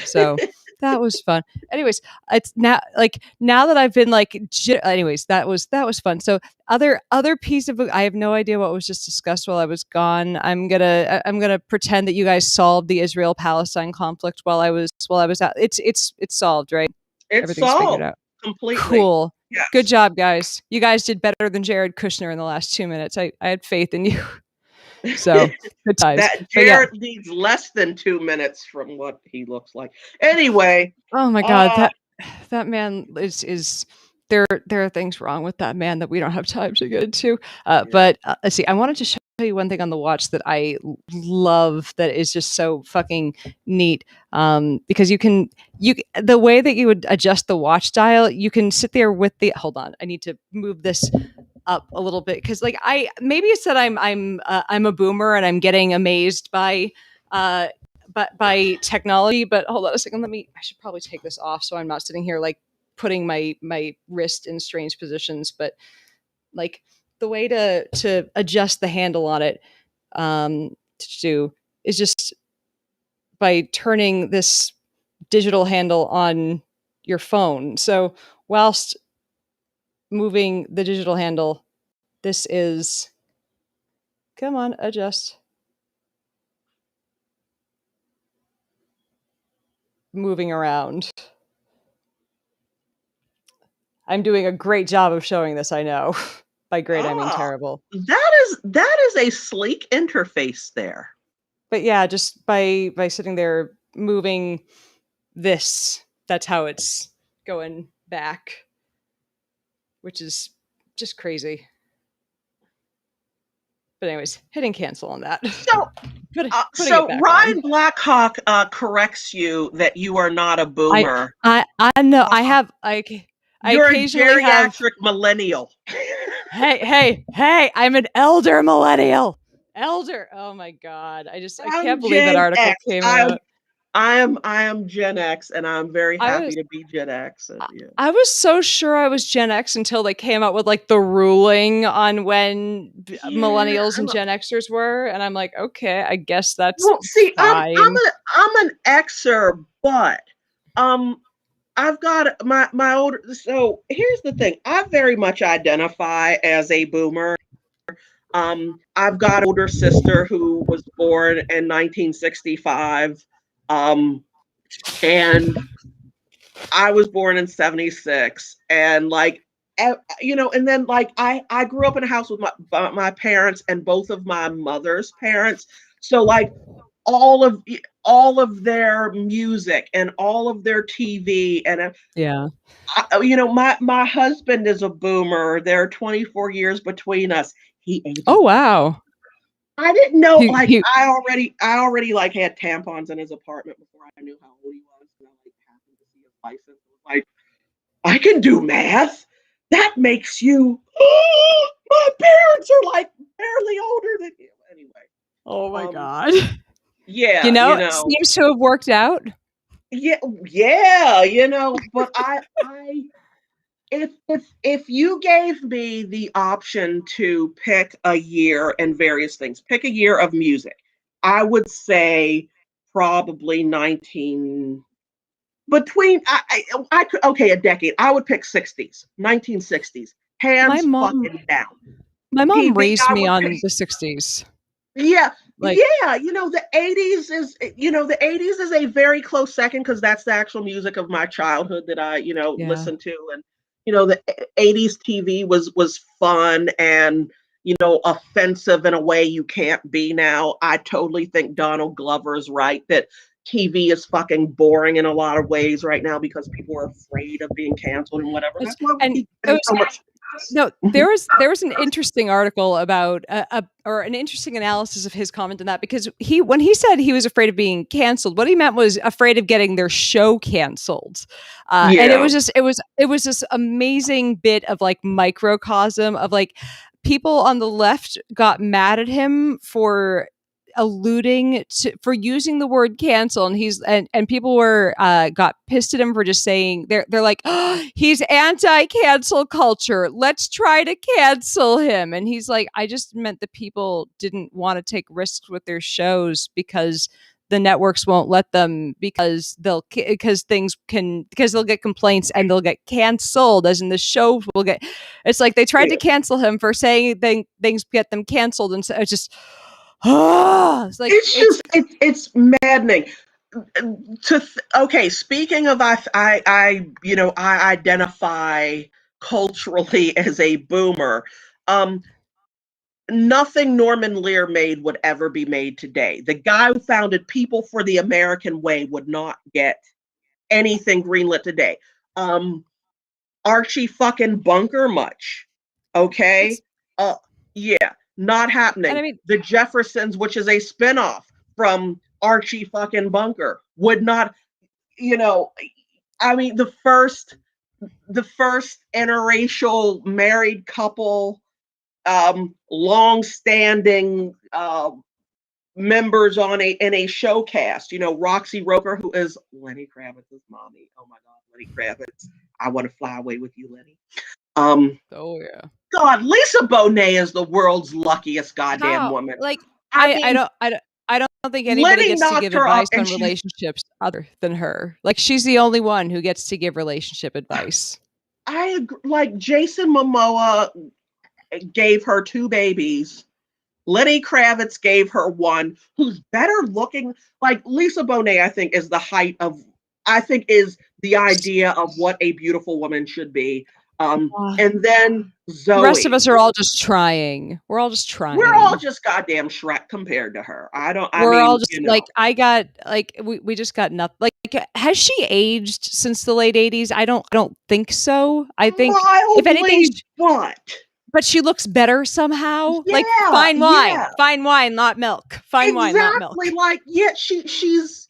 So that was fun. Anyways, it's now that I've been anyways, that was fun. So other piece of, I have no idea what was just discussed while I was gone. I'm gonna pretend that you guys solved the Israel Palestine conflict while I was out. It's solved, right? It's Everything's figured solved out. completely. Cool. Good Yes. job, guys. You guys did better than Jared Kushner in the last 2 minutes. I had faith in you. So good times. That But yeah. Jared needs less than 2 minutes from what he looks like. Anyway, Oh my God. uh, That man is there are things wrong with that man that we don't have time to get into. yeah. But let's see. I wanted to show you one thing on the watch that I love that is just so fucking neat. Because you the way that you would adjust the watch dial, you can sit there with the. Hold on, I need to move this up a little bit because maybe it's that I'm a boomer and I'm getting amazed uh by technology. But hold on a second, I should probably take this off so I'm not sitting here like putting my wrist in strange positions. But like the way to adjust the handle on it to do is just by turning this digital handle on your phone. So whilst moving the digital handle, this is, come on, adjust, moving around. I'm doing a great job of showing this, I know. By great, I mean Ah, terrible. that is a sleek interface there. But yeah, just by sitting there moving this, that's how it's going back, which is just crazy. But anyways, hitting cancel on that. So, Putting it back on. Ryan Blackhawk corrects you that you are not a I boomer. I know I Uh, have I you're a occasionally have. geriatric millennial. Hey, I'm an elder millennial. Elder. Oh my God. I can't I'm believe that Gen article X. came out. I am Gen X, and I'm very I happy was to be Gen X. And, yeah. I was so sure I was Gen X until they came out with like the ruling on when Yeah, millennials and Gen Xers were, and I'm like, okay, I guess that's well, see, fine. I'm an Xer, but um, I've got my older. So here's the thing: I very much identify as a boomer. I've got an older sister who was born in 1965, and I was born in 76, and like and then like I grew up in a house with my parents and both of my mother's parents. So like all of all of their music and all of their TV and Yeah. my husband is a boomer. There are 24 years between us. He ain't a Oh boomer. wow. I didn't know, like, He I already like had tampons in his apartment before I knew how old he was. And I like happened to see his license. I was like, I can do math. That makes you. My parents are like barely older than you. Anyway, Oh my um, God. yeah, Seems to have worked out. yeah, yeah, But if you gave me the option to pick a year and various things, pick a year of music, I would say probably 19 between I could, okay, a decade. I would pick 60s, 1960s, My hands mom fucking down. my mom TV, raised I me would on pick, the 60s. yeah, Like, yeah, the 80s is a very close second because that's the actual music of my childhood that I, yeah. listened to. And the 80s TV was fun and offensive in a way you can't be now. I totally think Donald Glover is right that TV is fucking boring in a lot of ways right now because people are afraid of being canceled and whatever. It's, That's why we and keep it getting was so much. No, there was an interesting article about or an interesting analysis of his comment on that, because when he said he was afraid of being canceled, what he meant was afraid of getting their show canceled, and it Yeah. was just it was this amazing bit of like microcosm of like people on the left got mad at him for for using the word cancel, and and people were got pissed at him for just saying they're like, oh, he's anti-cancel culture, let's try to cancel him. And he's like, I just meant that people didn't want to take risks with their shows because the networks won't let them, because they'll get complaints and they'll get canceled, as in the show will get. It's like they tried to Yeah. cancel him for saying things get them canceled, and so it's just it's like It's it's just it's maddening. Okay, speaking of I identify culturally as a boomer. Um, Nothing Norman Lear made would ever be made today. The guy who founded People for the American Way would not get anything greenlit today. Um, Archie fucking Bunker much. Okay? it's Uh yeah, not and happening. I mean, The Jeffersons, which is a spinoff from Archie fucking Bunker, would not, you know, I mean the first interracial married couple, long-standing members on a in a showcast. Roxy Roker, who is Lenny Kravitz's mommy. Oh my God, Lenny Kravitz! I want to fly away with you, Lenny. Um, oh yeah. God, Lisa Bonet is the world's luckiest goddamn How? woman. Like, I mean, I don't think anybody Lenny gets to knocked give her up, advice and on she's. relationships other than her. Like, she's the only one who gets to give relationship advice. I agree, like Jason Momoa gave her two babies. Lenny Kravitz gave her one who's better looking. Like Lisa Bonet, I think is the height of. I think is the idea of what a beautiful woman should be. Uh, And then the rest of Zoe. us are all just trying. We're all just We're all trying. just goddamn Shrek compared to her. I don't. I We're all mean, just like, I got like we just got nothing. Like, has she aged since the late '80s? I don't think so. I think if anything, mildly, but but she looks better somehow. Like yeah, yeah. fine wine, not milk. Fine wine, not Exactly. milk. Like, yeah, she's.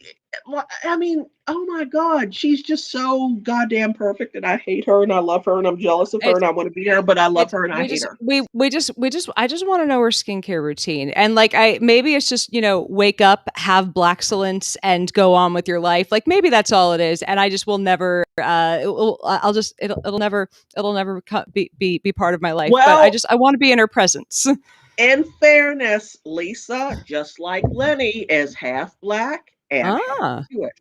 I mean, oh my God, she's just so goddamn perfect, and I hate her, and I love her, and I'm jealous of her, It's and I want to be her, but I love it's her, and I hate her. we just I just want to know her skincare routine. And like, I maybe it's just, wake up, have black excellence, and go on with your life. Like, maybe that's all it is. And I just will never I'll just it'll never be part of my life. But Well, I want to be in her presence. in fairness, Lisa, just like Lenny, is half black and half Ah. Jewish.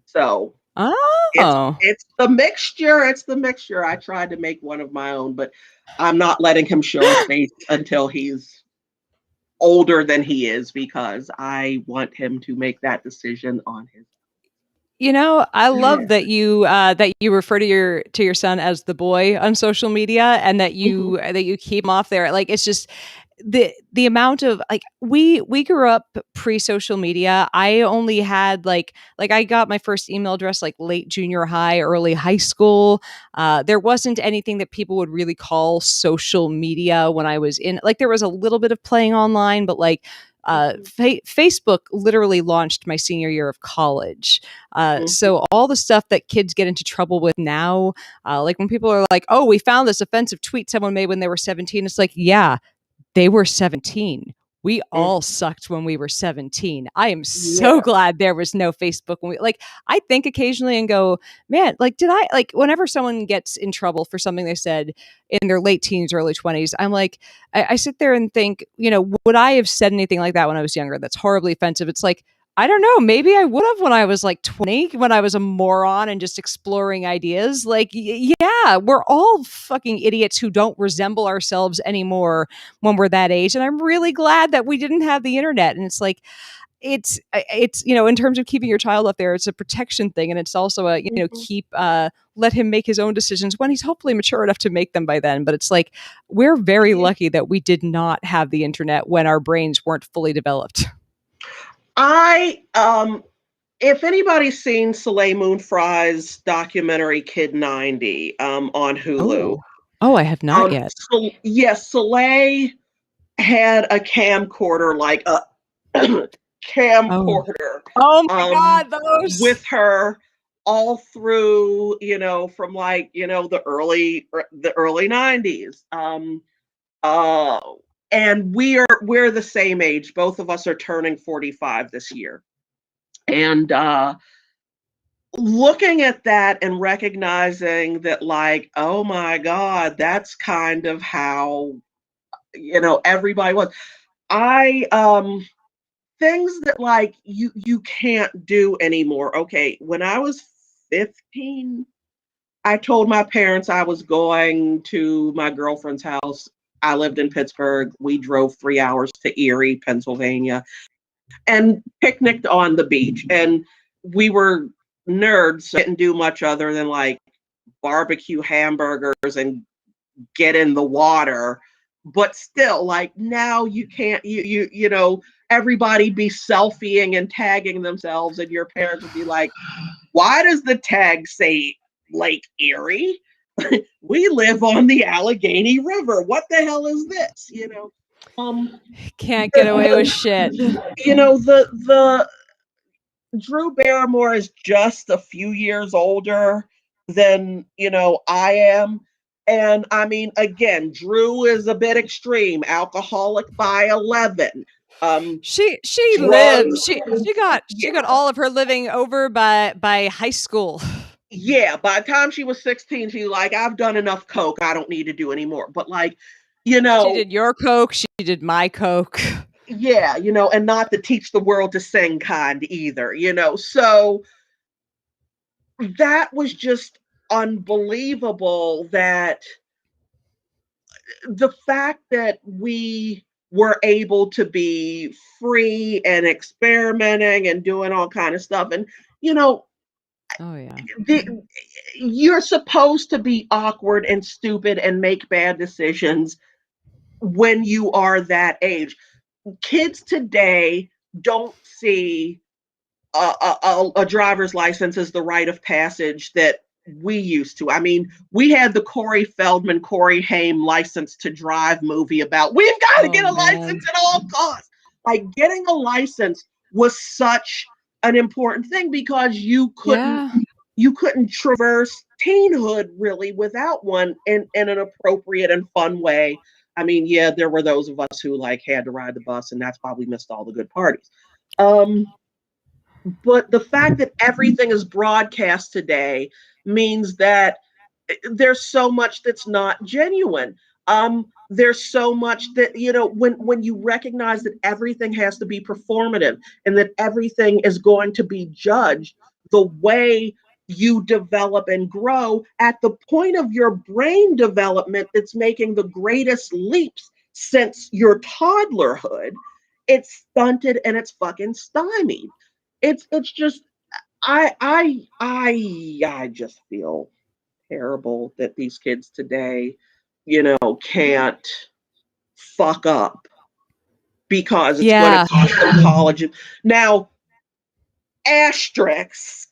So it's Oh. it's the mixture. It's the mixture. I tried to make one of my own, but I'm not letting him show his face until he's older than he is because I want him to make that decision on his. I love Yeah. that you refer to your son as the boy on social media, and that Mhm. you keep him off there. Like, it's just the amount of, like, we grew up pre-social media. I only had like I got my first email address like late junior high, early high school. There wasn't anything that people would really call social media when I was in, like, there was a little bit of playing online, but like Mhm. Facebook literally launched my senior year of college. Mhm. So all the stuff that kids get into trouble with now, like when people are like, "Oh, we found this offensive tweet someone made when they were 17," it's like, yeah, they were 17. We all Mhm. sucked when we were 17. I am so Yeah. glad there was no Facebook when we, like, I think occasionally and go, man, like, did I, like, whenever someone gets in trouble for something they said in their late teens, early 20s, I'm like, I sit there and think, would I have said anything like that when I was younger? That's horribly offensive. It's like, I don't know. Maybe I would have when I was like 20, when I was a moron and just exploring ideas. Like, yeah, we're all fucking idiots who don't resemble ourselves anymore when we're that age. And I'm really glad that we didn't have the internet. And it's like, it's in terms of keeping your child up there, it's a protection thing, and it's also a Mhm. keep let him make his own decisions when he's hopefully mature enough to make them by then. But it's like we're very Yeah. lucky that we did not have the internet when our brains weren't fully developed. I if anybody's seen Soleil Moon Frye's documentary Kid 90 on Hulu, Oh, oh, I have not yet. so yes, Soleil had a camcorder, like a Oh, camcorder, oh my um, God, those. with her all through, from like, the early 90s. Uh, and we're the same age. Both of us are turning 45 this year. And looking at that and recognizing that, like, oh my God, that's kind of how, everybody was. I things that, like, you can't do anymore. Okay, when I was 15, I told my parents I was going to my girlfriend's house. I lived in Pittsburgh. We drove 3 hours to Erie, Pennsylvania, and picnicked on the beach. And we were nerds, so didn't do much other than like barbecue hamburgers and get in the water. But still, like, now you can't, everybody be selfieing and tagging themselves, and your parents would be like, why does the tag say Lake Erie? We live on the Allegheny River. What the hell is this? Um, Can't get away with the, shit. the Drew Barrymore is just a few years older than, I am. And I mean, again, Drew is a bit extreme, alcoholic by 11. She lived. Drugs. She got Yeah. all of her living over by high school. Yeah. By the time she was 16, she was like, I've done enough coke. I don't need to do anymore. But, like, you She know, did your coke. She did my coke. yeah, and not the teach the world to sing kind either, So that was just unbelievable, that the fact that we were able to be free and experimenting and doing all kind of stuff. And you know Oh yeah. the, you're supposed to be awkward and stupid and make bad decisions when you are that age. Kids today don't see a driver's license as the rite of passage that we used to. I mean, we had the Corey Feldman, Corey Haim license to drive movie about we've got to Oh get a license man. at all costs. Like, getting a license was such an important thing, because Yeah. you couldn't traverse teenhood really without one in an appropriate and fun way. I mean, yeah, there were those of us who, like, had to ride the bus, and that's why we missed all the good parties. Um, but the fact that everything is broadcast today means that there's so much that's not genuine. There's so much that, when you recognize that everything has to be performative, and that everything is going to be judged, the way you develop and grow at the point of your brain development that's making the greatest leaps since your toddlerhood, it's stunted and it's fucking stymied. It's just, I just feel terrible that these kids today, can't fuck up because it's going to Yeah. cost them college. Now, asterisks.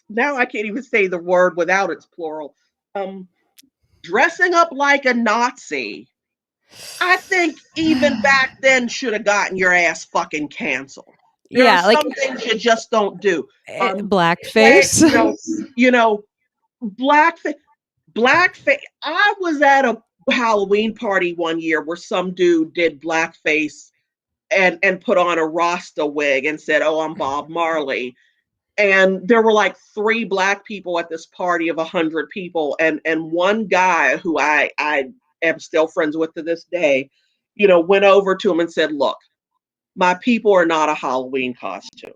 Now I can't even say the word without its plural. Um, Dressing up like a Nazi, I think even back then should have gotten your ass fucking canceled. There are Yeah, like some things you just don't do. Play, blackface. you know, blackface. Blackface. I was at a Halloween party one year where some dude did blackface and put on a Rasta wig and said, "Oh, I'm Bob Marley." And there were like three black people at this party of 100 people, and one guy who I am still friends with to this day, went over to him and said, "Look, my people are not a Halloween costume.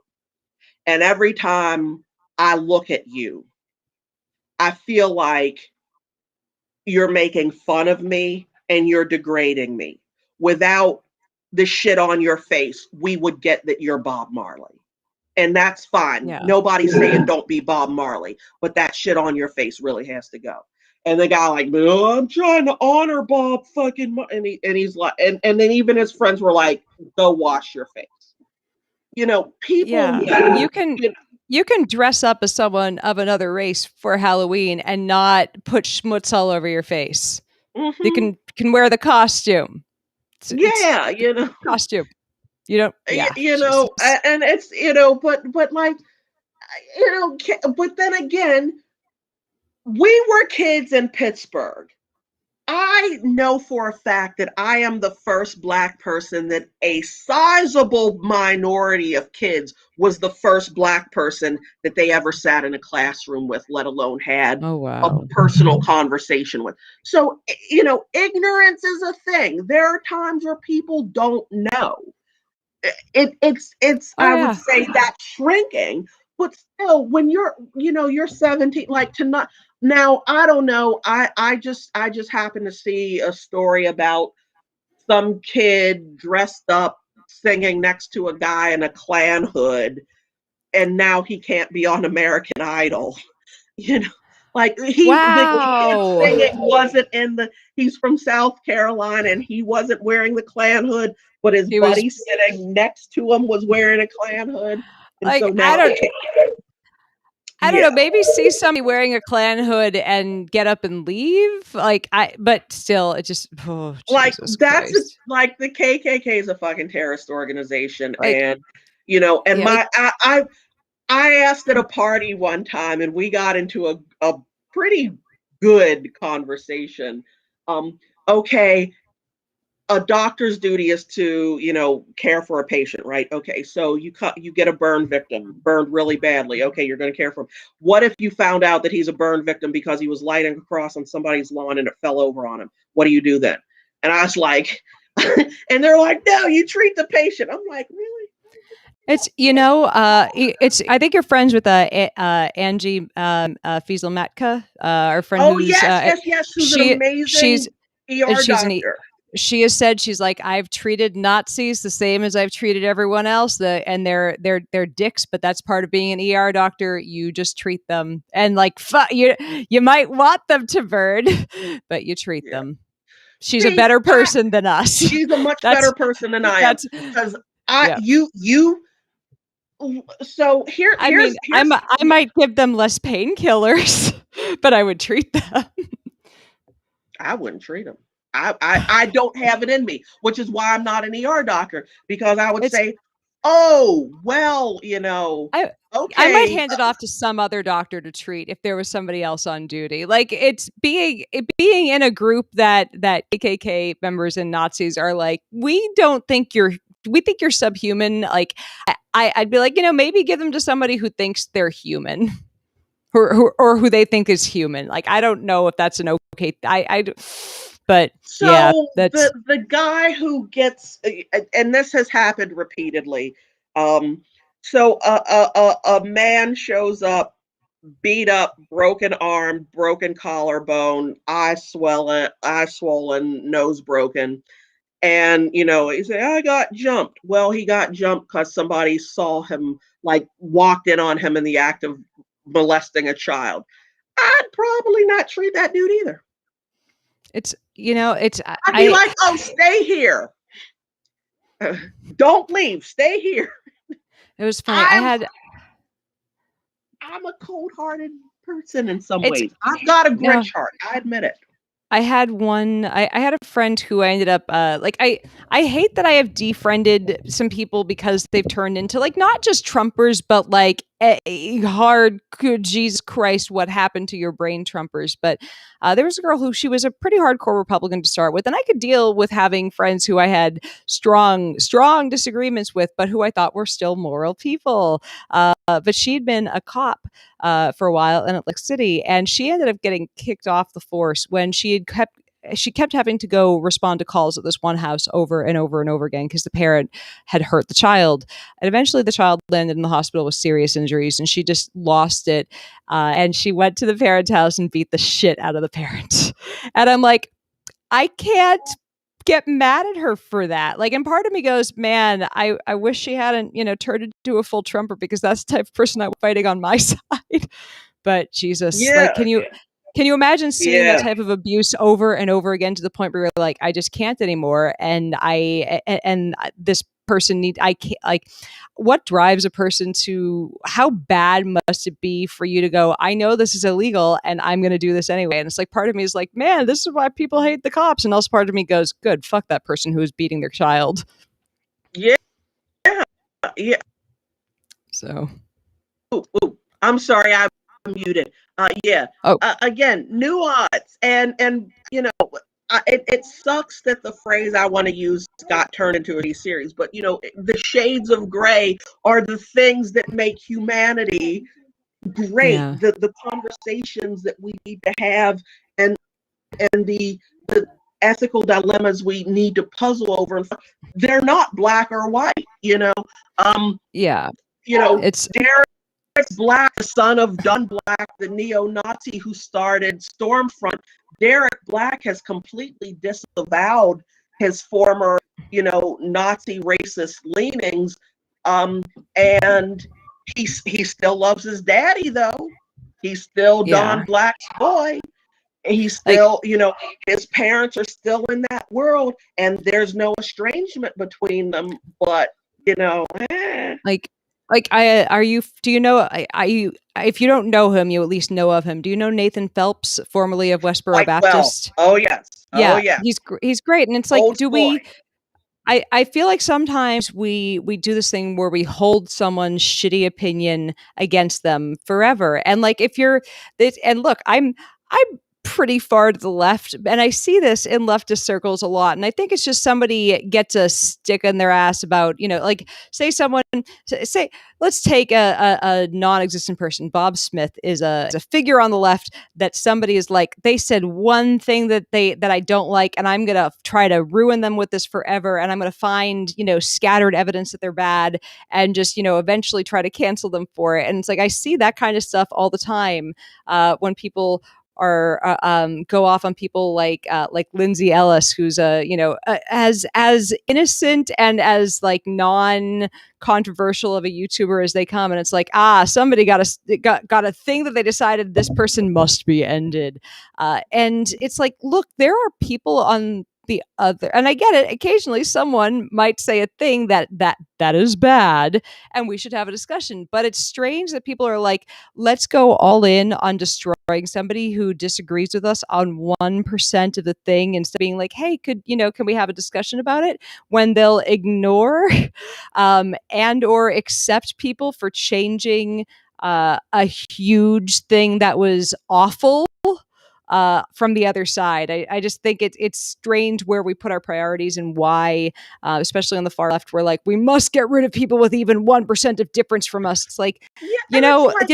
And every time I look at you, I feel like you're making fun of me and you're degrading me. Without the shit on your face, we would get that you're Bob Marley. And that's fine. Yeah. Nobody's saying don't be Bob Marley, but that shit on your face really has to go. And the guy like, no, I'm trying to honor Bob fucking, and he's like, and then even his friends were like, go wash your face. People Yeah. need. You can dress up as someone of another race for Halloween and not put schmutz all over your face. You Mm-hmm. can wear the costume. Yeah, It's costume. You don't. Yeah. Jesus. and it's but like but then again, we were kids in Pittsburgh. I know for a fact that I am the first Black person that a sizable minority of kids was the first Black person that they ever sat in a classroom with, let alone had Oh a wow. personal conversation with. So, ignorance is a thing. There are times where people don't know. It's Oh I would yeah. say that shrinking, but still when you're 17, like to not. Now I don't know, I just happened to see a story about some kid dressed up singing next to a guy in a Klan hood, and now he can't be on American Idol. you know like the kid Wow. singing wasn't in the he's from South Carolina and he wasn't wearing the Klan hood, but his He was buddy sitting next to him was wearing a Klan hood, and so like, now I don't know, yeah. maybe see somebody wearing a Klan hood and get up and leave. But still, it just, oh, Like Jesus that's Christ. like the KKK is a fucking terrorist organization, Like, and yeah, like, I asked at a party one time, and we got into a pretty good conversation. Okay, a doctor's duty is to, care for a patient, right? Okay, so you get a burn victim, burned really badly. Okay, you're going to care for him. What if you found out that he's a burn victim because he was lighting a cross on somebody's lawn and it fell over on him? What do you do then? And I was like, and they're like, no, you treat the patient. I'm like, really? I think you're friends with Angie Fieselmatka, our friend Oh who's yes, yes, yes. Who's an she's amazing ER she's an doctor? she has said, she's like, I've treated Nazis the same as I've treated everyone else. And they're dicks, but that's part of being an ER doctor. You just treat them, and like you might want them to burn, but you treat Yeah. them. She's a See, better person than us. she's a much better that's person than I am that's because I yeah. you so here I mean, here's I might give them less painkillers, but I would treat them. I wouldn't treat them. I don't have it in me, which is why I'm not an ER doctor, because I would It's say, oh well, I I might okay. hand it off to some other doctor to treat if there was somebody else on duty. Like, it's being in a group that KKK members and Nazis are like, we think you're subhuman. Like, I'd be like, maybe give them to somebody who thinks they're human, or who they think is human. Like, I don't know if that's an okay. But yeah, So that's the guy who gets, and this has happened repeatedly. Um, so a man shows up, beat up, broken arm, broken collarbone, eye swollen, nose broken, and he said, I got jumped. Well, he got jumped because somebody saw him, like walked in on him in the act of molesting a child. I'd probably not treat that dude either. it's I'd be like, oh, stay here. Don't leave. Stay here. it was funny. I'm I'm a cold-hearted person in some It's ways. I've got a no, Grinch heart. I admit it. I had a friend who I ended up I hate that I have defriended some people because they've turned into, like, not just Trumpers, but like hard, good Jesus Christ, what happened to your brain Trumpers. But there was a girl who, she was a pretty hardcore Republican to start with, and I could deal with having friends who I had strong disagreements with, but who I thought were still moral people. But she'd been a cop for a while in Atlantic City, and she ended up getting kicked off the force when she had kept she kept having to go respond to calls at this one house over and over and over again because the parent had hurt the child. And eventually the child landed in the hospital with serious injuries and she just lost it. And she went to the parent's house and beat the shit out of the parent. And I'm like, I can't get mad at her for that. Like, and part of me goes, man, I wish she hadn't, turned into a full Trumper because that's the type of person I'm fighting on my side. But Jesus, like, Yeah. can you imagine seeing that Yeah. type of abuse over and over again to the point where you're like, I just can't anymore. And this person I can't, like, what drives a person to, how bad must it be for you to go, I know this is illegal and I'm going to do this anyway. And it's like, part of me is like, man, this is why people hate the cops. And also part of me goes, good, fuck that person who is beating their child. Yeah. Yeah. So. Ooh, I'm sorry, I'm muted. Yeah. Oh. Again, nuance, and it sucks that the phrase I want to use got turned into a series, but the shades of gray are the things that make humanity great. Yeah. The conversations that we need to have, and the ethical dilemmas we need to puzzle over. They're not black or white. Yeah. It's Derek Black, the son of Don Black, the neo-Nazi who started Stormfront. Derek Black has completely disavowed his former, Nazi racist leanings, and he still loves his daddy, though. He's still Don Black's boy. He's still, his parents are still in that world, and there's no estrangement between them. But do you know, if you don't know him, you at least know of him. Do you know Nathan Phelps, formerly of Westboro Baptist? Well. Oh, yes. Yeah. Oh, yeah. He's great. And it's like, Old boy. I feel like sometimes we do this thing where we hold someone's shitty opinion against them forever. And like, and look, I'm pretty far to the left, and I see this in leftist circles a lot. And I think it's just somebody gets a stick in their ass about, like, say let's take a non-existent person. Bob Smith is a figure on the left that somebody is like, they said one thing that I don't like, and I'm gonna try to ruin them with this forever, and I'm gonna find scattered evidence that they're bad, and just eventually try to cancel them for it. And it's like, I see that kind of stuff all the time when people are go off on people like Lindsay Ellis, who's as innocent and as like non-controversial of a YouTuber as they come, and it's like, somebody got a thing that they decided this person must be ended, and it's like, look, there are people on the other, and I get it, occasionally someone might say a thing that is bad and we should have a discussion, but it's strange that people are like, let's go all in on destroying somebody who disagrees with us on 1% of the thing, instead of being like, hey, can we have a discussion about it, when they'll ignore and or accept people for changing a huge thing that was awful from the other side. I just think it's strange where we put our priorities and why, especially on the far left, we're like, we must get rid of people with even 1% of difference from us. It's like, no it's like,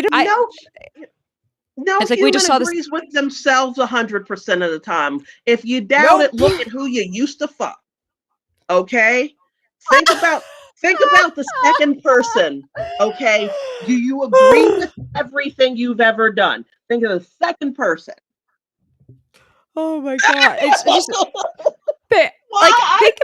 human we just saw agrees with themselves 100% of the time. If you doubt it, look at who you used to fuck. Okay, think about the second person. Okay, do you agree with everything you've ever done? Think of the second person. Oh my God. It's just, like, think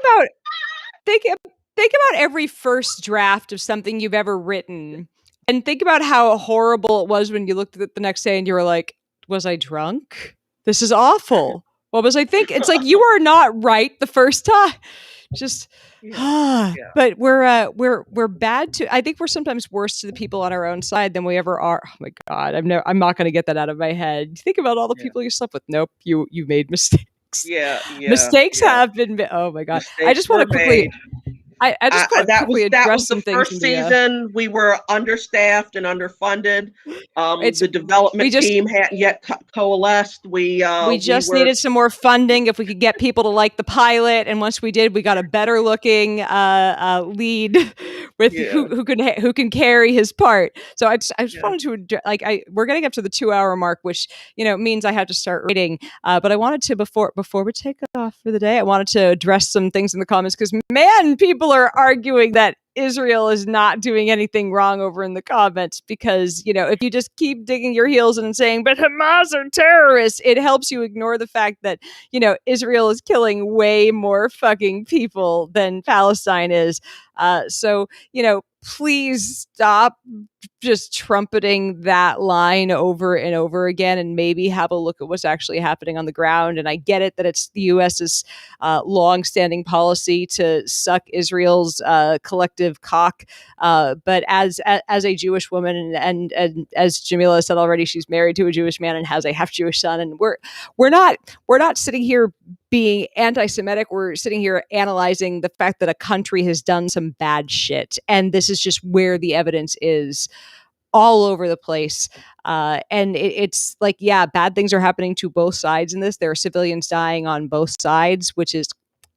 about every first draft of something you've ever written, and think about how horrible it was when you looked at it the next day and you were like, was I drunk? This is awful. What was I thinking? It's like, you are not right the first time. Just but we're bad to, I think we're sometimes worse to the people on our own side than we ever are. Oh my God, I'm not going to get that out of my head. Think about all the people you slept with. Nope, you made mistakes. Mistakes have been. Oh my God, mistakes, I just want to quickly. I just want to quickly address some things. That was the first season. We were understaffed and underfunded. The development team hadn't yet coalesced. We just needed some more funding. If we could get people to like the pilot, and once we did, we got a better looking lead. with Yeah. who can carry his part. So I just Yeah. wanted to we're getting up to the 2 hour mark, which means I have to start rating. But I wanted to before we take off for the day, I wanted to address some things in the comments because man, people are arguing that Israel is not doing anything wrong over in the comments because, if you just keep digging your heels in and saying, but Hamas are terrorists, it helps you ignore the fact that, Israel is killing way more fucking people than Palestine is. So, please stop just trumpeting that line over and over again and maybe have a look at what's actually happening on the ground. And I get it that it's the US's long-standing policy to suck Israel's collective cock. But as a Jewish woman, and as Jamila said already, she's married to a Jewish man and has a half Jewish son. And we're not sitting here being anti-Semitic. We're sitting here analyzing the fact that a country has done some bad shit, and this is just where the evidence is all over the place. And it's like, yeah, bad things are happening to both sides in this. There are civilians dying on both sides, which is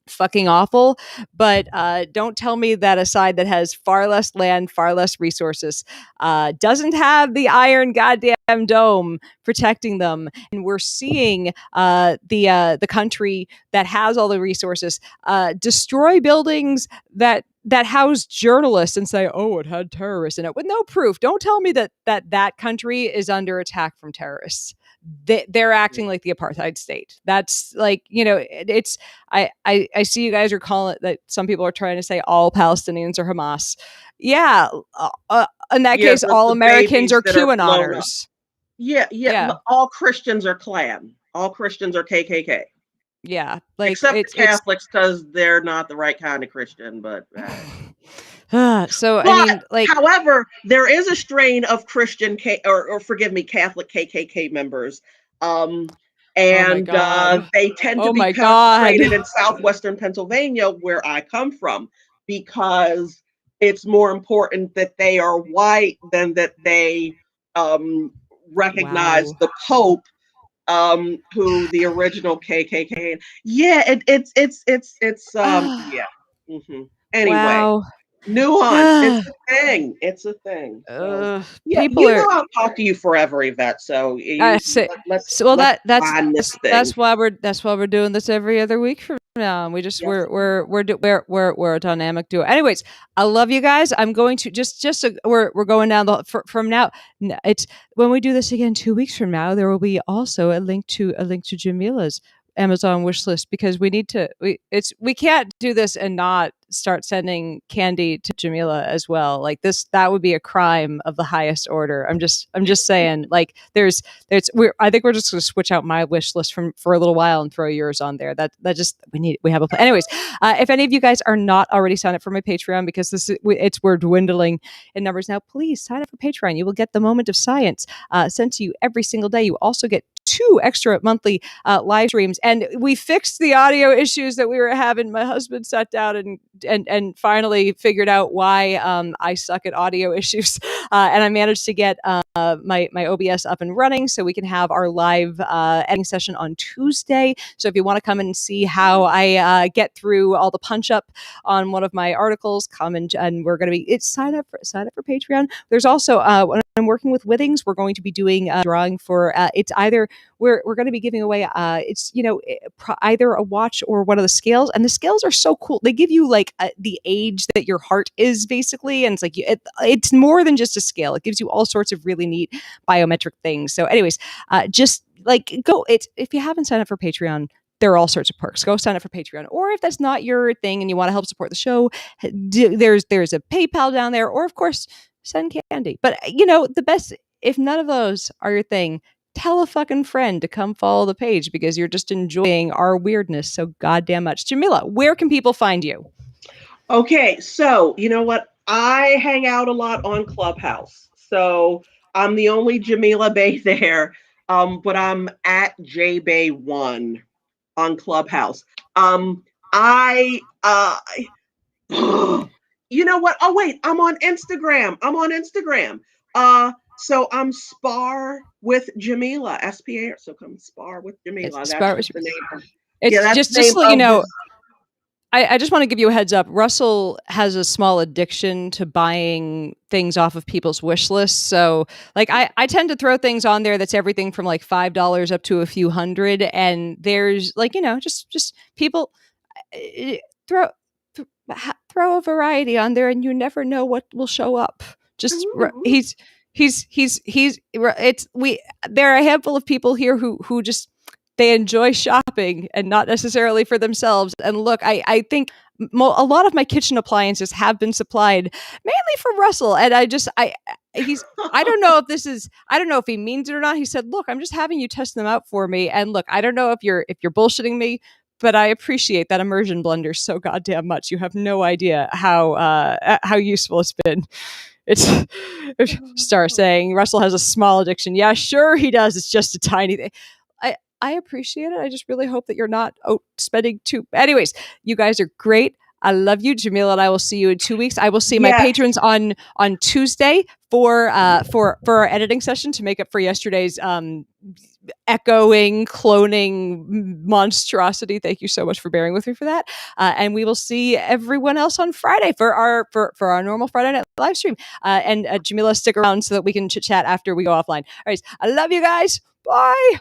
fucking awful. But don't tell me that a side that has far less land, far less resources, doesn't have the iron goddamn dome protecting them. And we're seeing the country that has all the resources destroy buildings that house journalists and say, "Oh, it had terrorists in it," with no proof. Don't tell me that country is under attack from terrorists. They're acting like the apartheid state. That's like, it's I see you guys are calling it that. Some people are trying to say all Palestinians are Hamas. Yeah, in that Yeah, case, all the Americans babies are that are blown up. QAnoners. Yeah, yeah. Yeah, All Christians are Klan. All Christians are KKK. yeah. Like Except the it's. Catholics, because they're not the right kind of Christian. But So I but mean, like, however, there is a strain of Christian or forgive me, Catholic KKK members, um, oh my and god, they tend to oh be my god. concentrated in southwestern Pennsylvania, where I come from, because it's more important that they are white than that they um, recognize Wow. the Pope, who the original KKK. Yeah, it's yeah. hmm Anyway, Wow. nuance. It's a thing. It's a thing. So yeah, People are I'll talk to you forever, Yvette. So so, well, let's find this thing. that's why we're doing this every other week from now. And we just Yes. we're a dynamic duo. Anyways, I love you guys. I'm going to we're going down from now. It's when we do this again 2 weeks from now. There will be also a link to Jamila's Amazon wish list, because we can't do this and not start sending candy to Jamila as well. Like that would be a crime of the highest order. I'm just saying, like, I think we're just going to switch out my wish list for a little while and throw yours on there. That just we have a plan. Anyways, if any of you guys are not already signed up for my Patreon, because we're dwindling in numbers now, please sign up for Patreon. You will get the Moment of Science sent to you every single day. You also get 2 extra monthly live streams, and we fixed the audio issues that we were having. My husband sat down and finally figured out why I suck at audio issues, and I managed to get my OBS up and running so we can have our live editing session on Tuesday. So if you want to come and see how I get through all the punch up on one of my articles, come and we're going to be sign up for Patreon. There's also when I'm working with Withings, we're going to be doing a drawing for it's either we're going to be giving away it's either a watch or one of the scales, and the scales are so cool. They give you like the age that your heart is, basically, and it's like it's more than just a scale. It gives you all sorts of really neat biometric things. So anyways, just like if you haven't signed up for Patreon, there are all sorts of perks. Go sign up for Patreon. Or if that's not your thing and you want to help support the show, there's a PayPal down there, or of course send candy. But the best, if none of those are your thing, tell a fucking friend to come follow the page, because you're just enjoying our weirdness so goddamn much. Jamila, where can people find you? Okay, so you know what? I hang out a lot on Clubhouse. So I'm the only Jamila Bay there. But I'm at JBay1 on Clubhouse. I you know what? Oh wait, I'm on Instagram. So I'm Spar with Jamila, SPA. So come Spar with Jamila. It's That's just the name. it's Yeah, that's just the name to let you of know. this. I just want to give you a heads up. Russell has a small addiction to buying things off of people's wish lists. So, like, I tend to throw things on there that's everything from like $5 up to a few hundred. And there's like, just people uh, throw throw a variety on there, and you never know what will show up. Just Mhm. he's it's we there are a handful of people here who just they enjoy shopping and not necessarily for themselves. And look, I think a lot of my kitchen appliances have been supplied mainly from Russell, and he's I don't know if I don't know if he means it or not. He said, "Look, I'm just having you test them out for me, and look, I don't know if you're bullshitting me, but I appreciate that immersion blender so goddamn much. You have no idea how useful it's been." It's Star saying Russell has a small addiction. Yeah, sure he does. It's just a tiny thing. I appreciate it. I just really hope that you're not spending too. Anyways, you guys are great. I love you, Jamila, and I will see you in 2 weeks. I will see my Yes. patrons on Tuesday for our editing session to make up for yesterday's echoing, cloning monstrosity. Thank you so much for bearing with me for that. And we will see everyone else on Friday for our normal Friday night live stream. And Jamila, stick around so that we can chit chat after we go offline. All right, I love you guys. Bye.